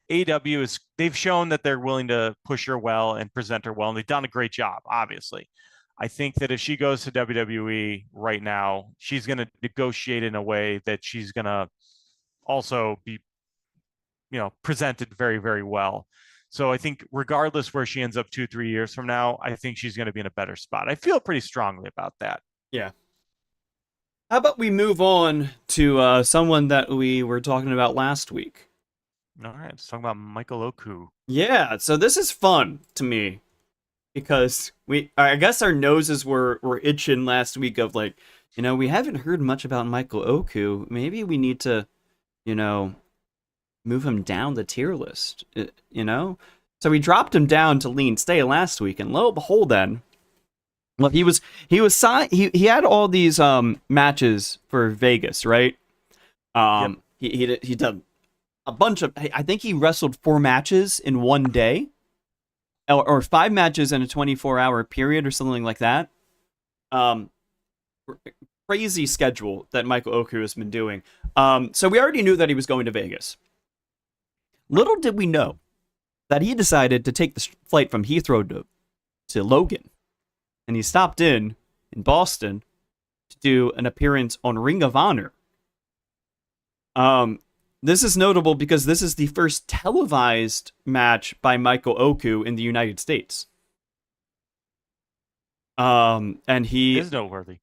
AEW they've shown that they're willing to push her well and present her well, and they've done a great job, obviously. I think that if she goes to WWE right now, she's going to negotiate in a way that she's going to also be, presented very, very well. So I think regardless where she ends up 2, 3 years from now, I think she's going to be in a better spot. I feel pretty strongly about that. Yeah. How about we move on to someone that we were talking about last week? All right, let's talk about Michael Oku. Yeah, so this is fun to me because I guess our noses were itching last week of like, we haven't heard much about Michael Oku. Maybe we need to, move him down the tier list, So we dropped him down to lean stay last week, and lo and behold, then, well, he was signed. He had all these matches for Vegas, right? Yep. He did a bunch of. I think he wrestled 4 matches in one day, or 5 matches in a 24-hour period, or something like that. Crazy schedule that Michael Oku has been doing. So we already knew that he was going to Vegas. Little did we know that he decided to take the flight from Heathrow to Logan, and he stopped in Boston to do an appearance on Ring of Honor. This is notable because this is the first televised match by Michael Oku in the United States. And he is noteworthy.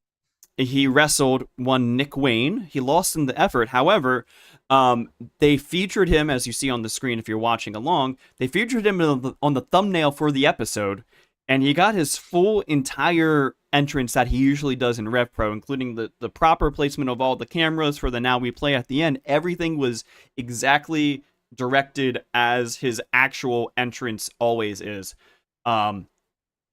He wrestled one Nick Wayne. He lost in the effort. However, they featured him, as you see on the screen if you're watching along, they featured him on the thumbnail for the episode, and he got his full entire entrance that he usually does in Rev Pro, including the proper placement of all the cameras for the Now We Play at the end. Everything was exactly directed as his actual entrance always is,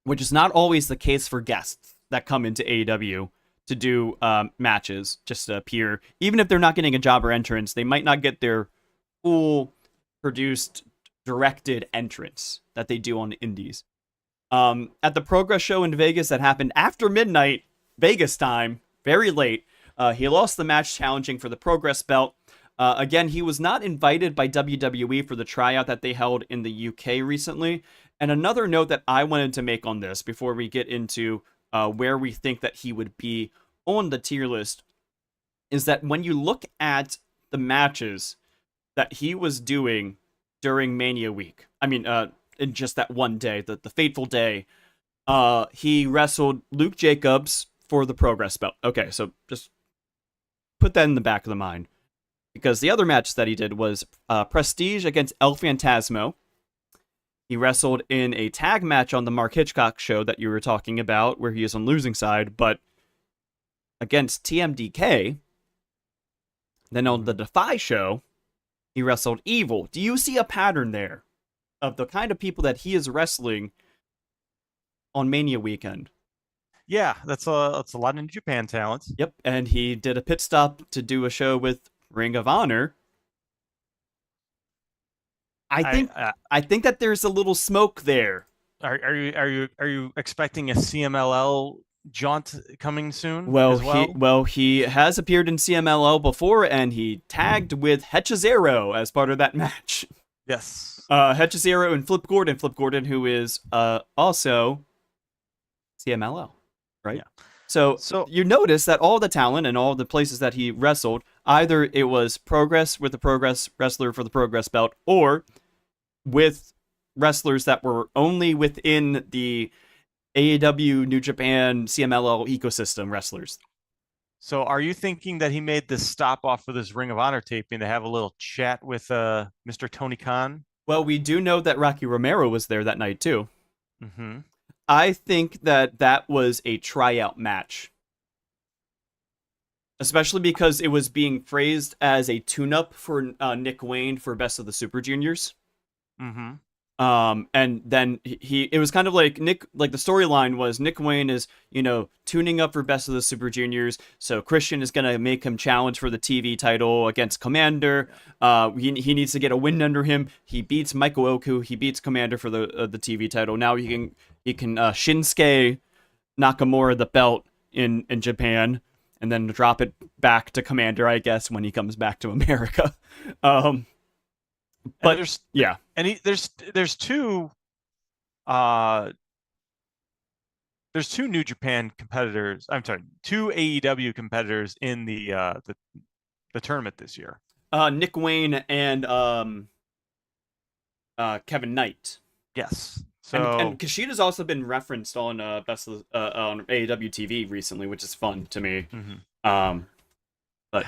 which is not always the case for guests that come into AEW to do matches, just to appear. Even if they're not getting a jobber entrance, they might not get their full produced, directed entrance that they do on the indies. At the Progress show in Vegas that happened after midnight, Vegas time, very late, he lost the match challenging for the Progress belt. Again, he was not invited by WWE for the tryout that they held in the UK recently. And another note that I wanted to make on this before we get into where we think that he would be on the tier list is that when you look at the matches that he was doing during Mania Week, I mean, in just that one day, the fateful day, he wrestled Luke Jacobs for the Progress belt. Okay, so just put that in the back of the mind. Because the other match that he did was Prestige against El Phantasmo. He wrestled in a tag match on the Mark Hitchcock show that you were talking about, where he is on losing side, but against TMDK. Then on the Defy show, he wrestled Evil. Do you see a pattern there of the kind of people that he is wrestling on Mania weekend? Yeah, that's a lot of New Japan talent. Yep, and he did a pit stop to do a show with Ring of Honor. I think that there's a little smoke there. Are you expecting a CMLL jaunt coming soon Well, as well? he has appeared in CMLL before, and he tagged with Hechizero as part of that match. Yes. Hechizero and Flip Gordon, who is also CMLL, right? Yeah. So So you notice that all the talent and all the places that he wrestled, either it was Progress with the Progress wrestler for the Progress belt, or with wrestlers that were only within the AEW, New Japan, CMLL ecosystem wrestlers. So are you thinking that he made this stop off for this Ring of Honor taping to have a little chat with Mr. Tony Khan? Well, we do know that Rocky Romero was there that night too. Mm-hmm. I think that that was a tryout match, especially because it was being phrased as a tune-up for Nick Wayne for Best of the Super Juniors. Mm-hmm. And then it was kind of like the storyline was Nick Wayne is, tuning up for Best of the Super Juniors. So Christian is going to make him challenge for the TV title against Commander. He needs to get a win under him. He beats Michael Oku. He beats Commander for the TV title. Now he can Shinsuke Nakamura the belt in Japan, and then drop it back to Commander, I guess, when he comes back to America. But yeah. And there's two uh there's two New Japan competitors. I'm sorry, two AEW competitors in the tournament this year. Nick Wayne and Kevin Knight. Yes. And Kushida's also been referenced on Best of, on AEW TV recently, which is fun to me. Mm-hmm. But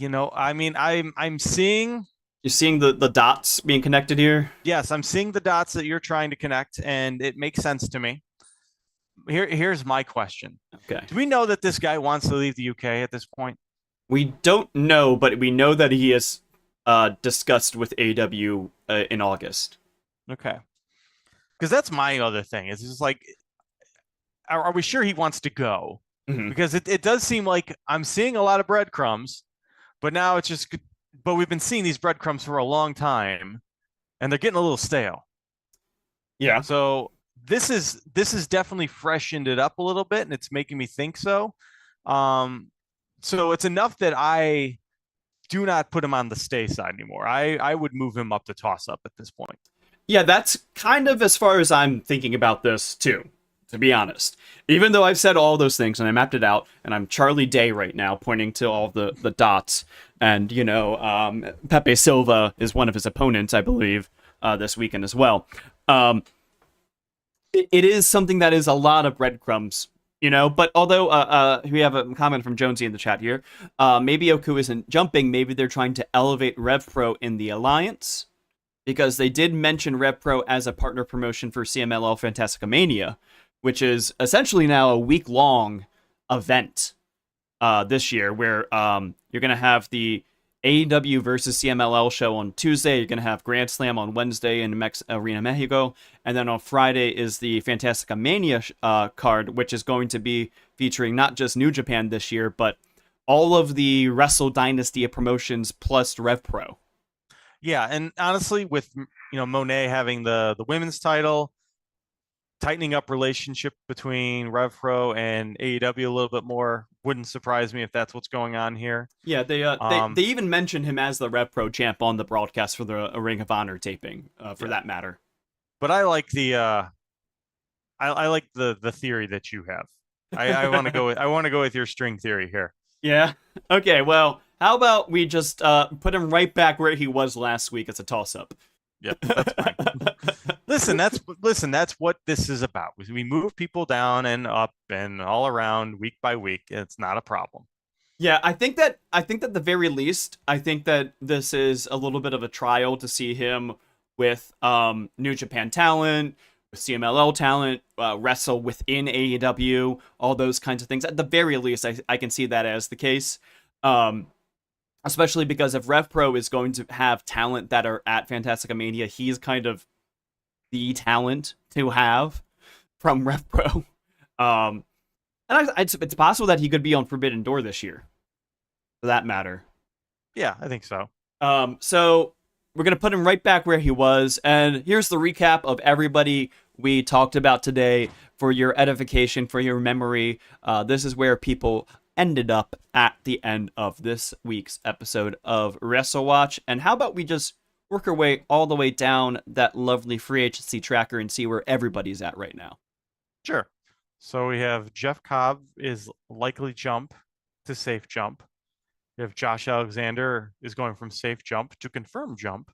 I mean, I'm seeing. You're seeing the dots being connected here? Yes, I'm seeing the dots that you're trying to connect, and it makes sense to me. Here's my question. Okay. Do we know that this guy wants to leave the UK at this point? We don't know, but we know that he has discussed with AEW in August. Okay. Because that's my other thing. It's just like, are we sure he wants to go? Mm-hmm. Because it does seem like I'm seeing a lot of breadcrumbs, but now it's just, but we've been seeing these breadcrumbs for a long time, and they're getting a little stale. Yeah. So this is definitely freshened it up a little bit, and it's making me think so. So it's enough that I do not put him on the stay side anymore. I would move him up to toss up at this point. Yeah, that's kind of as far as I'm thinking about this too, to be honest. Even though I've said all those things and I mapped it out, and I'm Charlie Day right now pointing to all the dots, and Pepe Silva is one of his opponents, I believe, this weekend as well. It is something that is a lot of breadcrumbs, but although we have a comment from Jonesy in the chat here, maybe Oku isn't jumping, maybe they're trying to elevate RevPro in the alliance, because they did mention RevPro as a partner promotion for CMLL Fantastica Mania, which is essentially now a week-long event this year, where you're going to have the AEW versus CMLL show on Tuesday, you're going to have Grand Slam on Wednesday in Arena Mexico, and then on Friday is the Fantastica Mania card, which is going to be featuring not just New Japan this year, but all of the Wrestle Dynasty promotions plus RevPro. Yeah, and honestly, with Monet having the women's title, tightening up relationship between RevPro and AEW a little bit more, wouldn't surprise me if that's what's going on here. Yeah, they even mentioned him as the RevPro champ on the broadcast for the Ring of Honor taping, for that matter. But I like the I like the theory that you have. I want to go with your string theory here. Yeah. Okay. Well, how about we just put him right back where he was last week as a toss-up? Yep, that's fine. Listen, that's what this is about. We move people down and up and all around week by week. It's not a problem. Yeah, I think that at the very least, I think that this is a little bit of a trial to see him with New Japan talent, with CMLL talent, wrestle within AEW, all those kinds of things. At the very least, I can see that as the case. Especially because if RevPro is going to have talent that are at Fantastica Mania, he's kind of the talent to have from RevPro. And it's possible that he could be on Forbidden Door this year, for that matter. Yeah, I think so. So we're going to put him right back where he was. And here's the recap of everybody we talked about today for your edification, for your memory. This is where people ended up at the end of this week's episode of Wrestle Watch. And how about we just work our way all the way down that lovely free agency tracker and see where everybody's at right now? Sure. So we have Jeff Cobb is likely jump to safe jump. We have Josh Alexander is going from safe jump to confirm jump.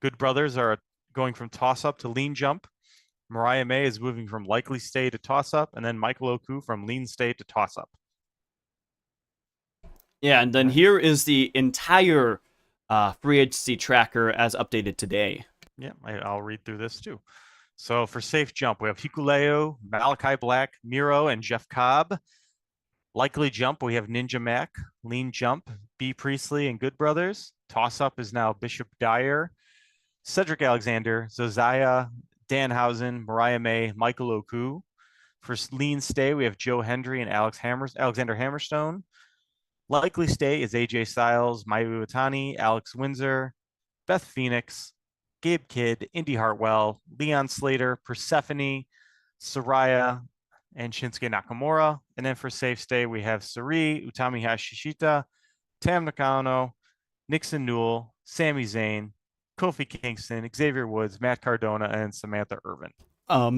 Good Brothers are going from toss up to lean jump. Mariah May is moving from likely stay to toss up, and then Michael Oku from lean stay to toss up. Yeah, and then here is the entire free agency tracker as updated today. Yeah, I'll read through this too. So for safe jump, we have Hikuleo, Malachi Black, Miro, and Jeff Cobb. Likely jump, we have Ninja Mac. Lean jump, B. Priestley and Good Brothers. Toss up is now Bishop Dyer, Cedric Alexander, Zosiah, Danhausen, Mariah May, Michael Oku. For lean stay, we have Joe Hendry and Alexander Hammerstone. Likely stay is AJ Styles, Mayu Iwatani, Alex Windsor, Beth Phoenix, Gabe Kidd, Indy Hartwell, Leon Slater, Persephone, Saraya, and Shinsuke Nakamura. And then for safe stay, we have Sari, Utami Hashishita, Tam Nakano, Nixon Newell, Sami Zayn, Kofi Kingston, Xavier Woods, Matt Cardona, and Samantha Irvin.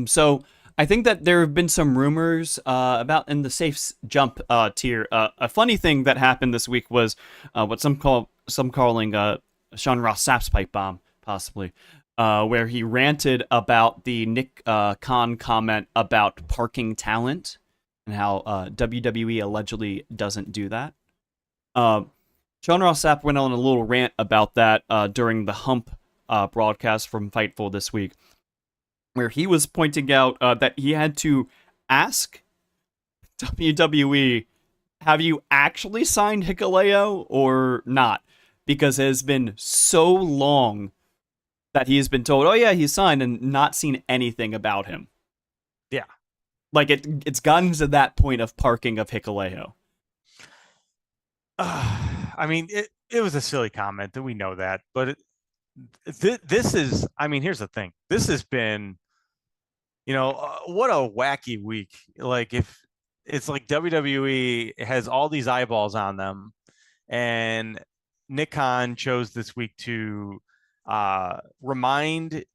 So I think that there have been some rumors about in the safe jump tier. A funny thing that happened this week was what some calling Sean Ross Sapp's pipe bomb, possibly, where he ranted about the Nick Khan comment about parking talent and how WWE allegedly doesn't do that. Sean Ross Sapp went on a little rant about that during the Hump broadcast from Fightful this week, where he was pointing out that he had to ask WWE, have you actually signed Hikuleo or not? Because it has been so long that he has been told, oh yeah, he's signed, and not seen anything about him. Yeah. Like it's gotten to that point of parking of Hikuleo. I mean, it was a silly comment, and we know that, but this is, I mean, here's the thing. This has been, what a wacky week. Like, if it's like WWE has all these eyeballs on them, and Nick Khan chose this week to remind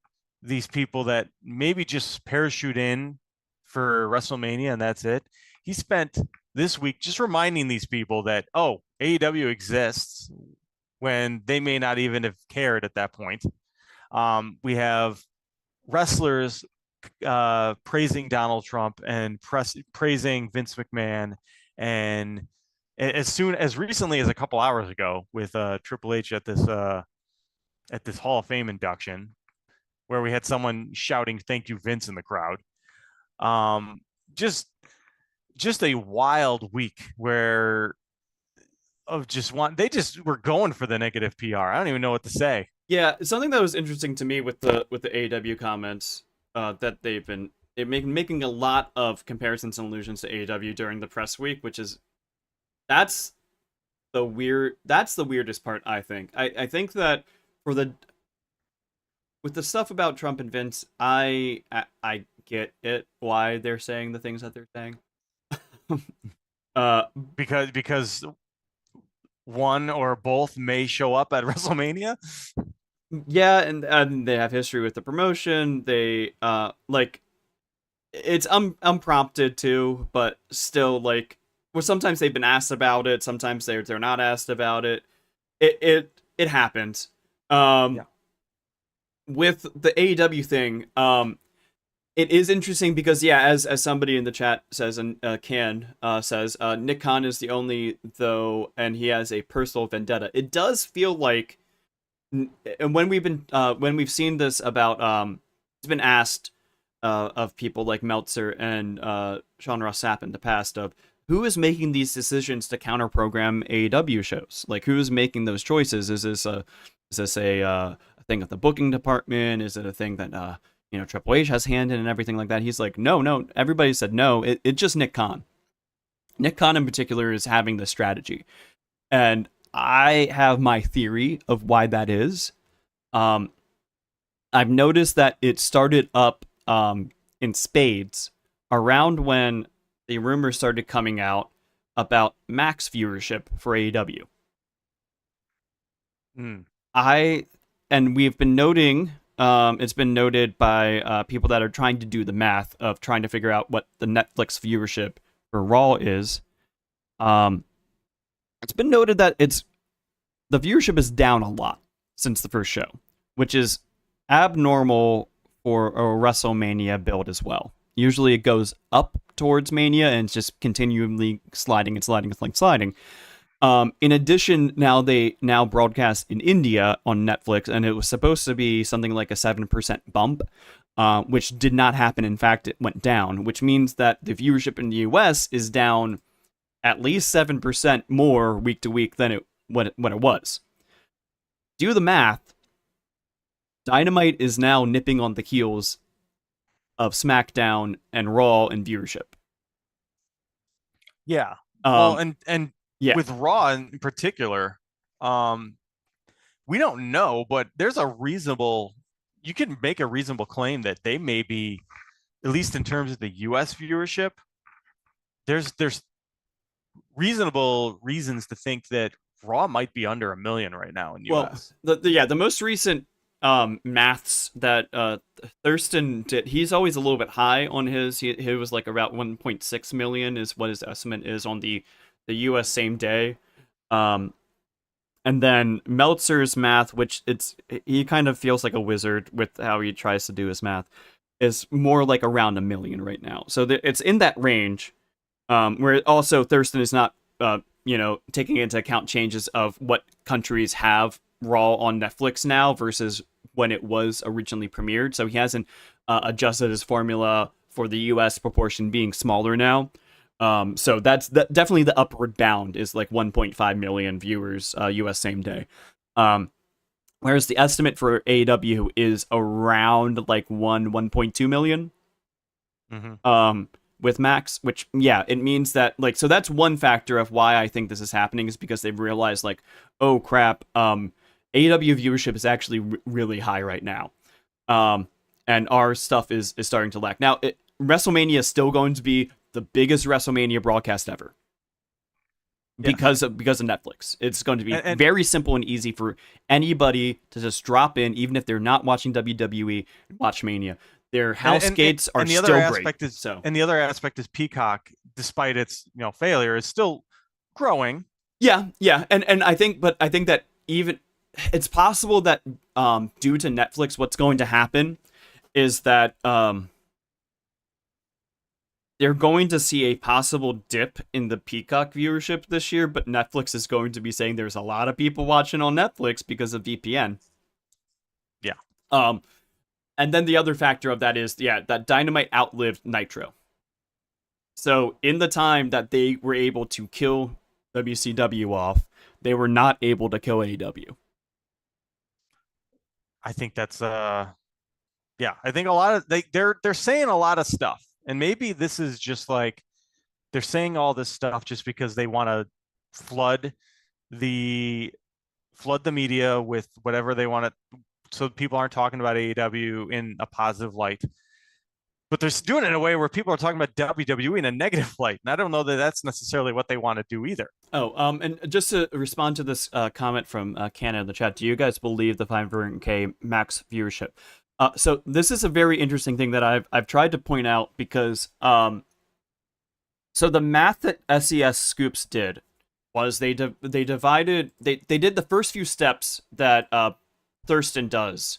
these people that maybe just parachute in for WrestleMania and that's it. He spent this week just reminding these people that, oh, AEW exists, when they may not even have cared at that point. We have wrestlers praising Donald Trump and praising Vince McMahon, and as recently as a couple hours ago with Triple H at this Hall of Fame induction, where we had someone shouting "Thank you, Vince" in the crowd. Just a wild week where they just were going for the negative PR. I don't even know what to say. Yeah, something that was interesting to me with the AEW comments that they've been making a lot of comparisons and allusions to AEW during the press week, which is that's the weirdest part. I think think that with the stuff about Trump and Vince, I get it why they're saying the things that they're saying. Because one or both may show up at WrestleMania. Yeah, and they have history with the promotion. They it's unprompted too, but still, like, well, sometimes they've been asked about it, sometimes they're not asked about it. It happens. Yeah. With the AEW thing, it is interesting because, yeah, as somebody in the chat says, and says, Nick Khan is the only, though, and he has a personal vendetta. It does feel like, and when we've seen this about, it's been asked of people like Meltzer and Sean Ross Sapp in the past, of who is making these decisions to counter program AEW shows? Like, who is making those choices? Is this a thing of the booking department? Is it a thing that Triple H has hand in and everything like that? He's like, no. Everybody said no. It's just Nick Khan. Nick Khan in particular is having this strategy, and I have my theory of why that is. I've noticed that it started up in spades around when the rumors started coming out about max viewership for AEW. Mm. And we've been noting, it's been noted by people that are trying to do the math of trying to figure out what the Netflix viewership for Raw is. It's been noted that the viewership is down a lot since the first show, which is abnormal for a WrestleMania build as well. Usually it goes up towards Mania and it's just continually sliding and sliding and sliding. In addition, they now broadcast in India on Netflix, and it was supposed to be something like a 7% bump, which did not happen. In fact, it went down, which means that the viewership in the US is down at least 7% more week to week than what it was. Do the math. Dynamite is now nipping on the heels of SmackDown and Raw in viewership. Yeah. Well, and yeah. with Raw in particular, we don't know, but you can make a reasonable claim that they may be, at least in terms of the US viewership, there's reasonable reasons to think that Raw might be under 1 million right now in US. Well, the most recent maths that Thurston did, he's always a little bit high on his. He was like about 1.6 million is what his estimate is on the US same day. And then Meltzer's math, which he kind of feels like a wizard with how he tries to do his math, is more like around 1 million right now. So it's in that range. Where also Thurston is not, taking into account changes of what countries have Raw on Netflix now versus when it was originally premiered. So he hasn't adjusted his formula for the US proportion being smaller now. So that's definitely the upward bound is like 1.5 million viewers US same day. Whereas the estimate for AEW is around like 1.2 million. Mm-hmm. With Max, which, it means that, like, so that's one factor of why I think this is happening is because they've realized, like, oh, crap, AEW viewership is actually really high right now. And our stuff is starting to lack. Now, WrestleMania is still going to be the biggest WrestleMania broadcast ever. Because of Netflix. It's going to be very simple and easy for anybody to just drop in, even if they're not watching WWE, watch Mania. Their house gates are still great. And the other aspect is Peacock, despite its failure, is still growing. Yeah, and I think that even it's possible that due to Netflix, what's going to happen is that they're going to see a possible dip in the Peacock viewership this year, but Netflix is going to be saying there's a lot of people watching on Netflix because of VPN. Yeah. And then the other factor of that is, that Dynamite outlived Nitro. So in the time that they were able to kill WCW off, they were not able to kill AEW. I think that's I think a lot of they're saying a lot of stuff. And maybe this is just like they're saying all this stuff just because they want to flood the media with whatever they want to, so people aren't talking about AEW in a positive light. But they're doing it in a way where people are talking about WWE in a negative light. And I don't know that that's necessarily what they want to do either. Oh, and just to respond to this comment from Canada in the chat, do you guys believe the 500K max viewership? So this is a very interesting thing that I've tried to point out because so the math that SES Scoops did was they did the first few steps that Thurston does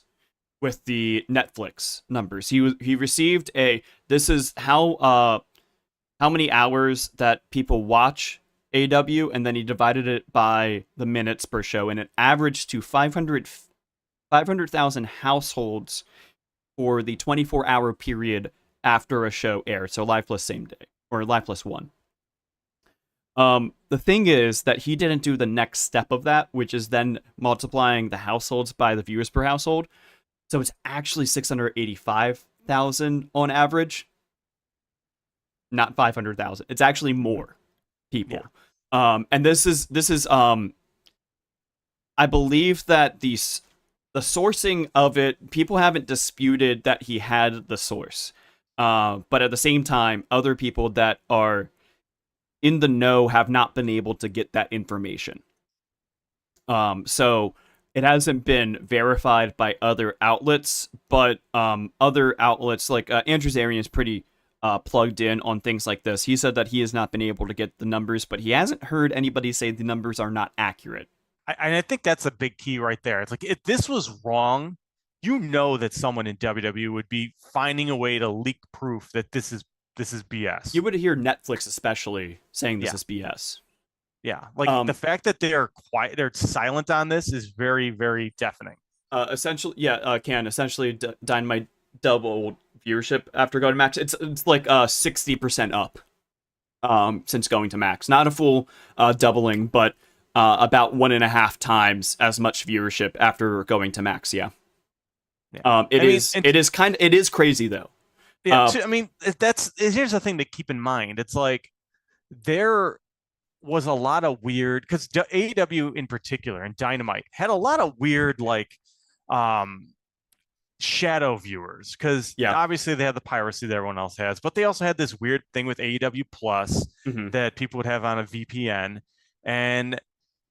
with the Netflix numbers. He received this is how many hours that people watch AW, and then he divided it by the minutes per show, and it averaged to 500,000 households for the 24-hour period after a show aired. So Lifeless same day, or Lifeless 1. The thing is that he didn't do the next step of that, which is then multiplying the households by the viewers per household. So it's actually 685,000 on average, not 500,000. It's actually more people. Yeah. And this is I believe that the sourcing of it, people haven't disputed that he had the source. But at the same time, other people that are in the know have not been able to get that information. So it hasn't been verified by other outlets, but other outlets like Andrew Zarian is pretty plugged in on things like this. He said that he has not been able to get the numbers, but he hasn't heard anybody say the numbers are not accurate. I think that's a big key right there. It's like if this was wrong, you know that someone in WWE would be finding a way to leak proof that this is BS. You would hear Netflix especially saying this Yeah. is BS. Yeah, like the fact that they're quiet, they're silent on this is very, very deafening. Essentially, yeah, essentially Dynamite doubled viewership after going to Max. It's like 60% up since going to Max. Not a full doubling, but about 1.5 times as much viewership after going to Max. Yeah. It is crazy though. Yeah, I mean, here's the thing to keep in mind. It's like there was a lot of weird, because AEW in particular and Dynamite had a lot of weird like shadow viewers, because obviously they had the piracy that everyone else has, but they also had this weird thing with AEW Plus that people would have on a VPN, and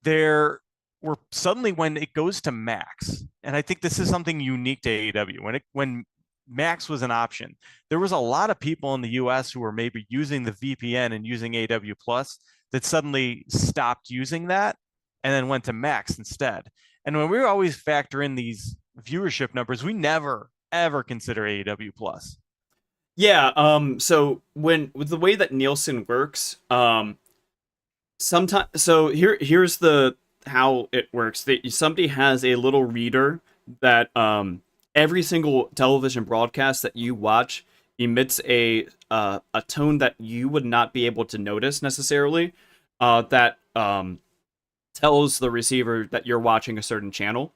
there were suddenly when it goes to Max, and I think this is something unique to AEW, when Max was an option, there was a lot of people in the US who were maybe using the VPN and using AEW Plus that suddenly stopped using that and then went to Max instead. And when we always factor in these viewership numbers, we never ever consider AEW Plus. Yeah. So with the way that Nielsen works, sometimes, so here's the how it works. Somebody has a little reader that every single television broadcast that you watch emits a tone that you would not be able to notice necessarily, that tells the receiver that you're watching a certain channel.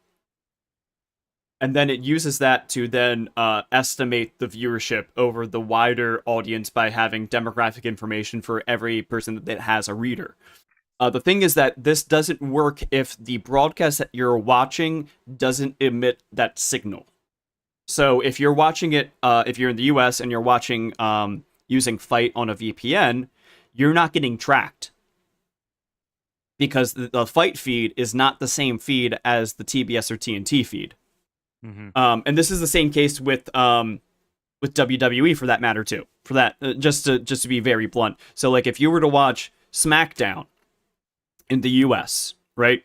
And then it uses that to then estimate the viewership over the wider audience by having demographic information for every person that has a reader. The thing is that this doesn't work if the broadcast that you're watching doesn't emit that signal. So if you're watching it, if you're in the US and you're watching using Fight on a VPN, you're not getting tracked, because the Fight feed is not the same feed as the TBS or TNT feed. And this is the same case with WWE for that matter too. For that, just to be very blunt. So like if you were to watch SmackDown in the US, right,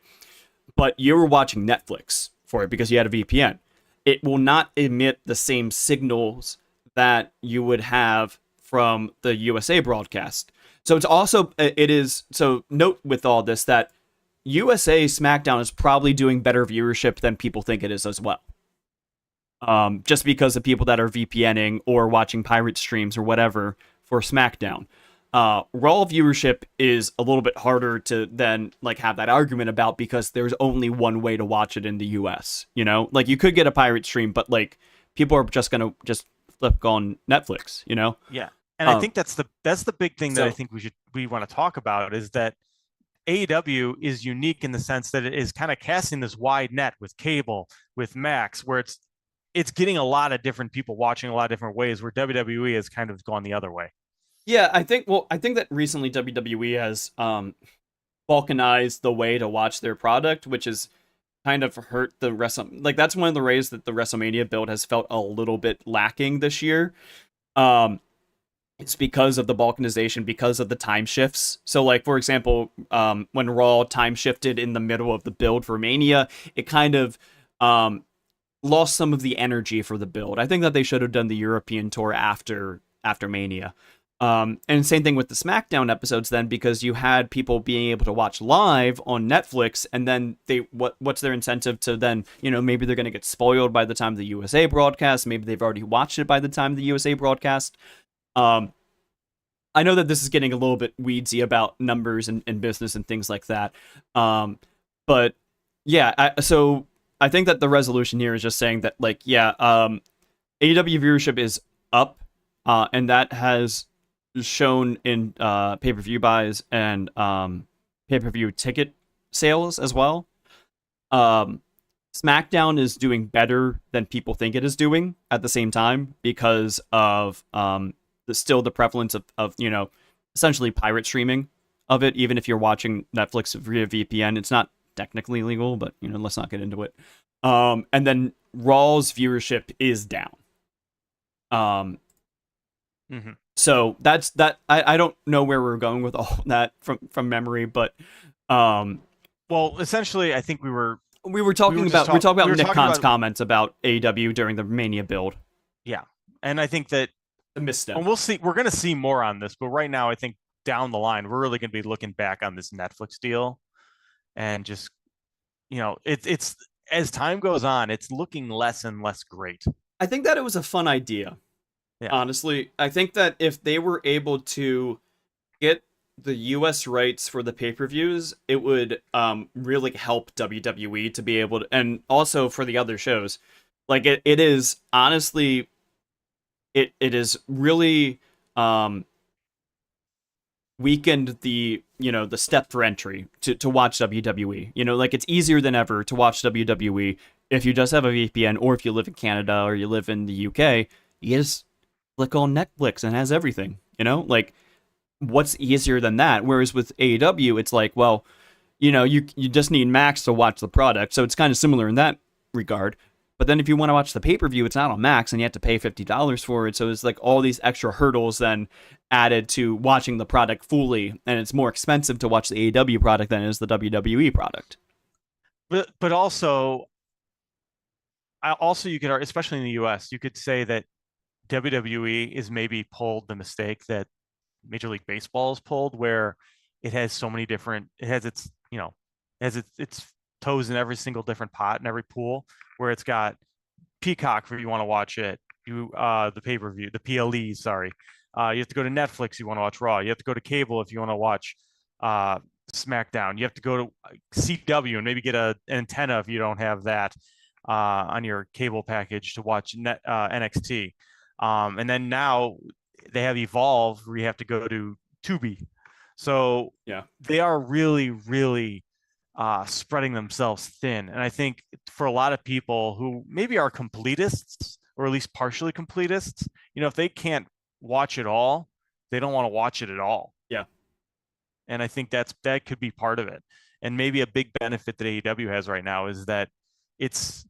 but you were watching Netflix for it because you had a VPN, it will not emit the same signals that you would have from the USA broadcast. So it's also, so note with all this that USA SmackDown is probably doing better viewership than people think it is as well. Just because of people that are VPNing or watching pirate streams or whatever for SmackDown. Raw viewership is a little bit harder to then like have that argument about, because there's only one way to watch it in the US, you know? Like you could get a pirate stream, but like people are just going to just flip on Netflix, you know? Yeah. And I think that's the big thing that I think we want to talk about, is that AEW is unique in the sense that it is kind of casting this wide net with cable, with Max, where it's getting a lot of different people watching a lot of different ways, where WWE has kind of gone the other way. Yeah, I think that recently WWE has balkanized the way to watch their product, which has kind of hurt the like that's one of the ways that the WrestleMania build has felt a little bit lacking this year. It's because of the balkanization, because of the time shifts. So like for example, when Raw time shifted in the middle of the build for Mania, it kind of lost some of the energy for the build. I think that they should have done the European tour after Mania. And same thing with the SmackDown episodes then, because you had people being able to watch live on Netflix, and then what's their incentive to then, you know, maybe they're going to get spoiled by the time of the USA broadcast. Maybe they've already watched it by the time of the USA broadcast. I know that this is getting a little bit weedsy about numbers and business and things like that. But yeah, so I think that the resolution here is just saying that, like, yeah, AEW viewership is up, and that has shown in pay-per-view buys and pay-per-view ticket sales as well. SmackDown is doing better than people think it is doing at the same time because of the prevalence of essentially pirate streaming of it. Even if you're watching Netflix via VPN, it's not technically legal, but let's not get into it. And then Raw's viewership is down. So that's that. I don't know where we're going with all that from memory, but well, essentially, I think we were talking about Nick Khan's comments about AEW during the Mania build. Yeah, and I think that the misstep. And we'll see. We're going to see more on this, but right now, I think down the line, we're really going to be looking back on this Netflix deal, and just it's as time goes on, it's looking less and less great. I think that it was a fun idea. Yeah. Honestly, I think that if they were able to get the US rights for the pay-per-views, it would really help WWE to be able to, and also for the other shows. Like it is honestly, it is really weakened the the step for entry to watch WWE. Like it's easier than ever to watch WWE if you just have a VPN, or if you live in Canada or you live in the UK, you just click on Netflix and it has everything. Like what's easier than that? Whereas with AEW, it's like, well, you just need Max to watch the product, so it's kind of similar in that regard. But then if you want to watch the pay-per-view, it's not on Max, and you have to pay $50 for it. So it's like all these extra hurdles then added to watching the product fully, and it's more expensive to watch the AEW product than it is the WWE product. But also you could, especially in the US, you could say that WWE is maybe pulled the mistake that Major League Baseball has pulled, where it has so many different, it has its toes in every single different pot in every pool, where it's got Peacock if you want to watch it, the pay-per-view, the PLE, sorry. You have to go to Netflix if you want to watch Raw. You have to go to cable if you want to watch SmackDown. You have to go to CW and maybe get an antenna if you don't have that on your cable package to watch NXT. And then now they have Evolve, where you have to go to Tubi. So yeah, they are really, really spreading themselves thin. And I think for a lot of people who maybe are completists, or at least partially completists, if they can't watch it all, they don't want to watch it at all. Yeah. And I think that could be part of it. And maybe a big benefit that AEW has right now is that it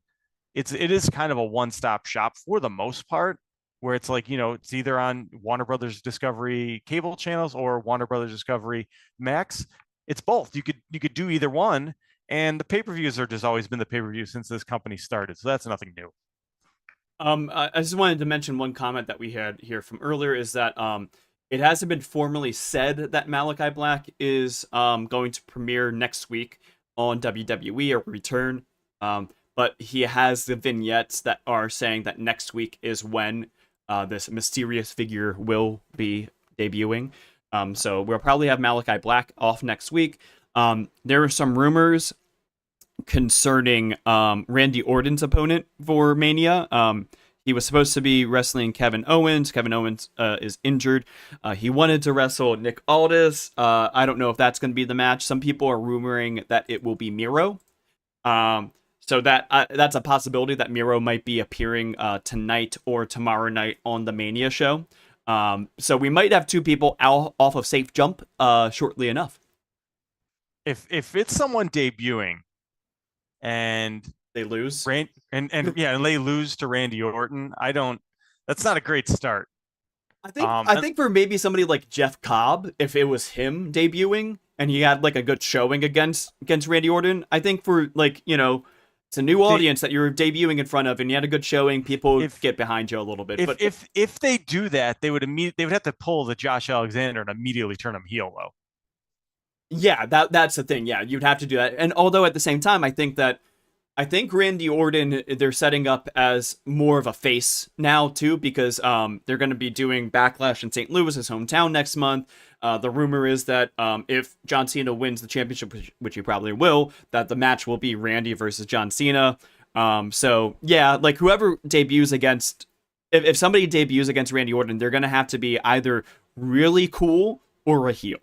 is kind of a one-stop shop for the most part, where it's like, it's either on Warner Brothers Discovery cable channels or Warner Brothers Discovery Max. It's both. You could do either one, and the pay-per-views are just always been the pay-per-view since this company started, so that's nothing new. I just wanted to mention one comment that we had here from earlier is that it hasn't been formally said that Malachi Black is going to premiere next week on WWE or return, but he has the vignettes that are saying that next week is when this mysterious figure will be debuting. So we'll probably have Malachi Black off next week. There are some rumors concerning Randy Orton's opponent for Mania. He was supposed to be wrestling Kevin Owens. Kevin Owens is injured. He wanted to wrestle Nick Aldis. I don't know if that's going to be the match. Some people are rumoring that it will be Miro. So that's a possibility that Miro might be appearing tonight or tomorrow night on the Mania show. So we might have two people off of Safe Jump shortly enough. If it's someone debuting and they lose, and they lose to Randy Orton, that's not a great start. I think for maybe somebody like Jeff Cobb, if it was him debuting and he had like a good showing against Randy Orton, I think for it's a new audience that you're debuting in front of, and you had a good showing, people would get behind you a little bit. If they do that, they would have to pull the Josh Alexander and immediately turn him heel, though. Yeah, that's the thing. Yeah, you'd have to do that. And although at the same time, I think Randy Orton, they're setting up as more of a face now too, because they're going to be doing Backlash in St. Louis, his hometown, next month. The rumor is that if John Cena wins the championship, which he probably will, that the match will be Randy versus John Cena. So yeah, like whoever debuts against, if somebody debuts against Randy Orton, they're going to have to be either really cool or a heel.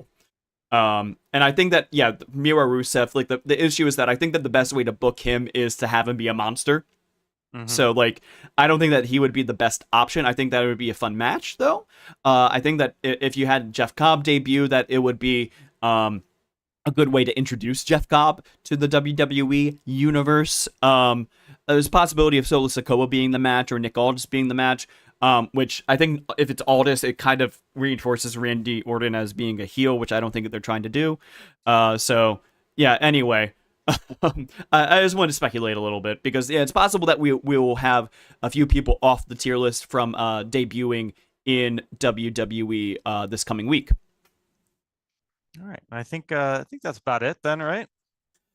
And I think that Miro Rusev, like the issue is that I think that the best way to book him is to have him be a monster. Mm-hmm. So like I don't think that he would be the best option. I think that it would be a fun match though. I think that if you had Jeff Cobb debut, that it would be a good way to introduce Jeff Cobb to the WWE universe. There's a possibility of Solo Sikoa being the match or Nick Aldis being the match. Which I think if it's Aldis, it kind of reinforces Randy Orton as being a heel, which I don't think that they're trying to do. So yeah. Anyway, I just want to speculate a little bit because it's possible that we will have a few people off the tier list from debuting in WWE this coming week. All right. I think that's about it then, right?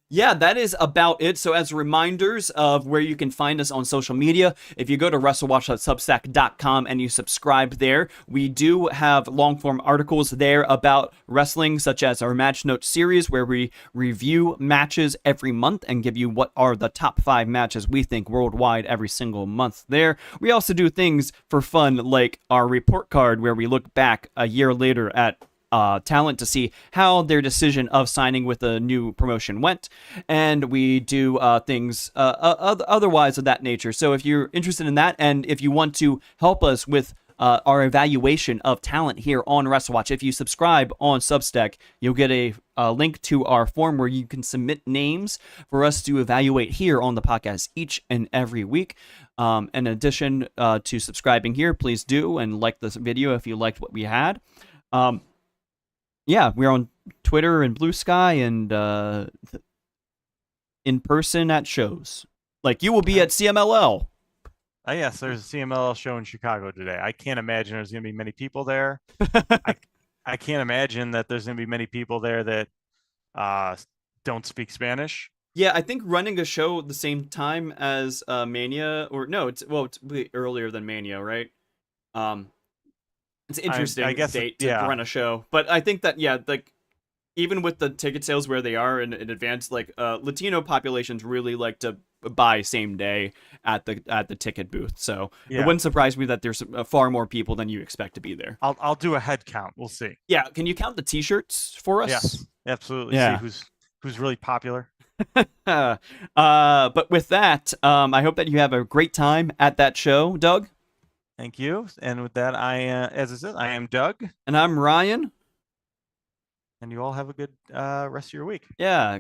Yeah, that is about it. So, as reminders of where you can find us on social media, if you go to wrestlewatch.substack.com and you subscribe there, we do have long form articles there about wrestling, such as our Match Note series, where we review matches every month and give you what are the top 5 matches we think worldwide every single month there. We also do things for fun, like our report card, where we look back a year later at talent to see how their decision of signing with a new promotion went, and we do things otherwise of that nature. So if you're interested in that, and if you want to help us with our evaluation of talent here on WrestleWatch, if you subscribe on Substack, you'll get a link to our form where you can submit names for us to evaluate here on the podcast each and every week. In addition to subscribing here, please do and like this video if you liked what we had. Yeah, we're on Twitter and Bluesky and in person at shows. Like you will be at CMLL. Yes, there's a CMLL show in Chicago today. I can't imagine there's going to be many people there. I can't imagine that there's going to be many people there that don't speak Spanish. Yeah, I think running a show at the same time as Mania, or no, it's earlier than Mania, right? It's an interesting I guess date to run a show, but I think that like even with the ticket sales where they are in advance, like Latino populations really like to buy same day at the ticket booth. So it wouldn't surprise me that there's far more people than you expect to be there. I'll do a head count. We'll see. Yeah, can you count the T-shirts for us? Yes, absolutely. Yeah. See who's really popular. But with that, I hope that you have a great time at that show, Doug. Thank you. And with that, as I said, I am Doug. And I'm Ryan. And you all have a good rest of your week. Yeah.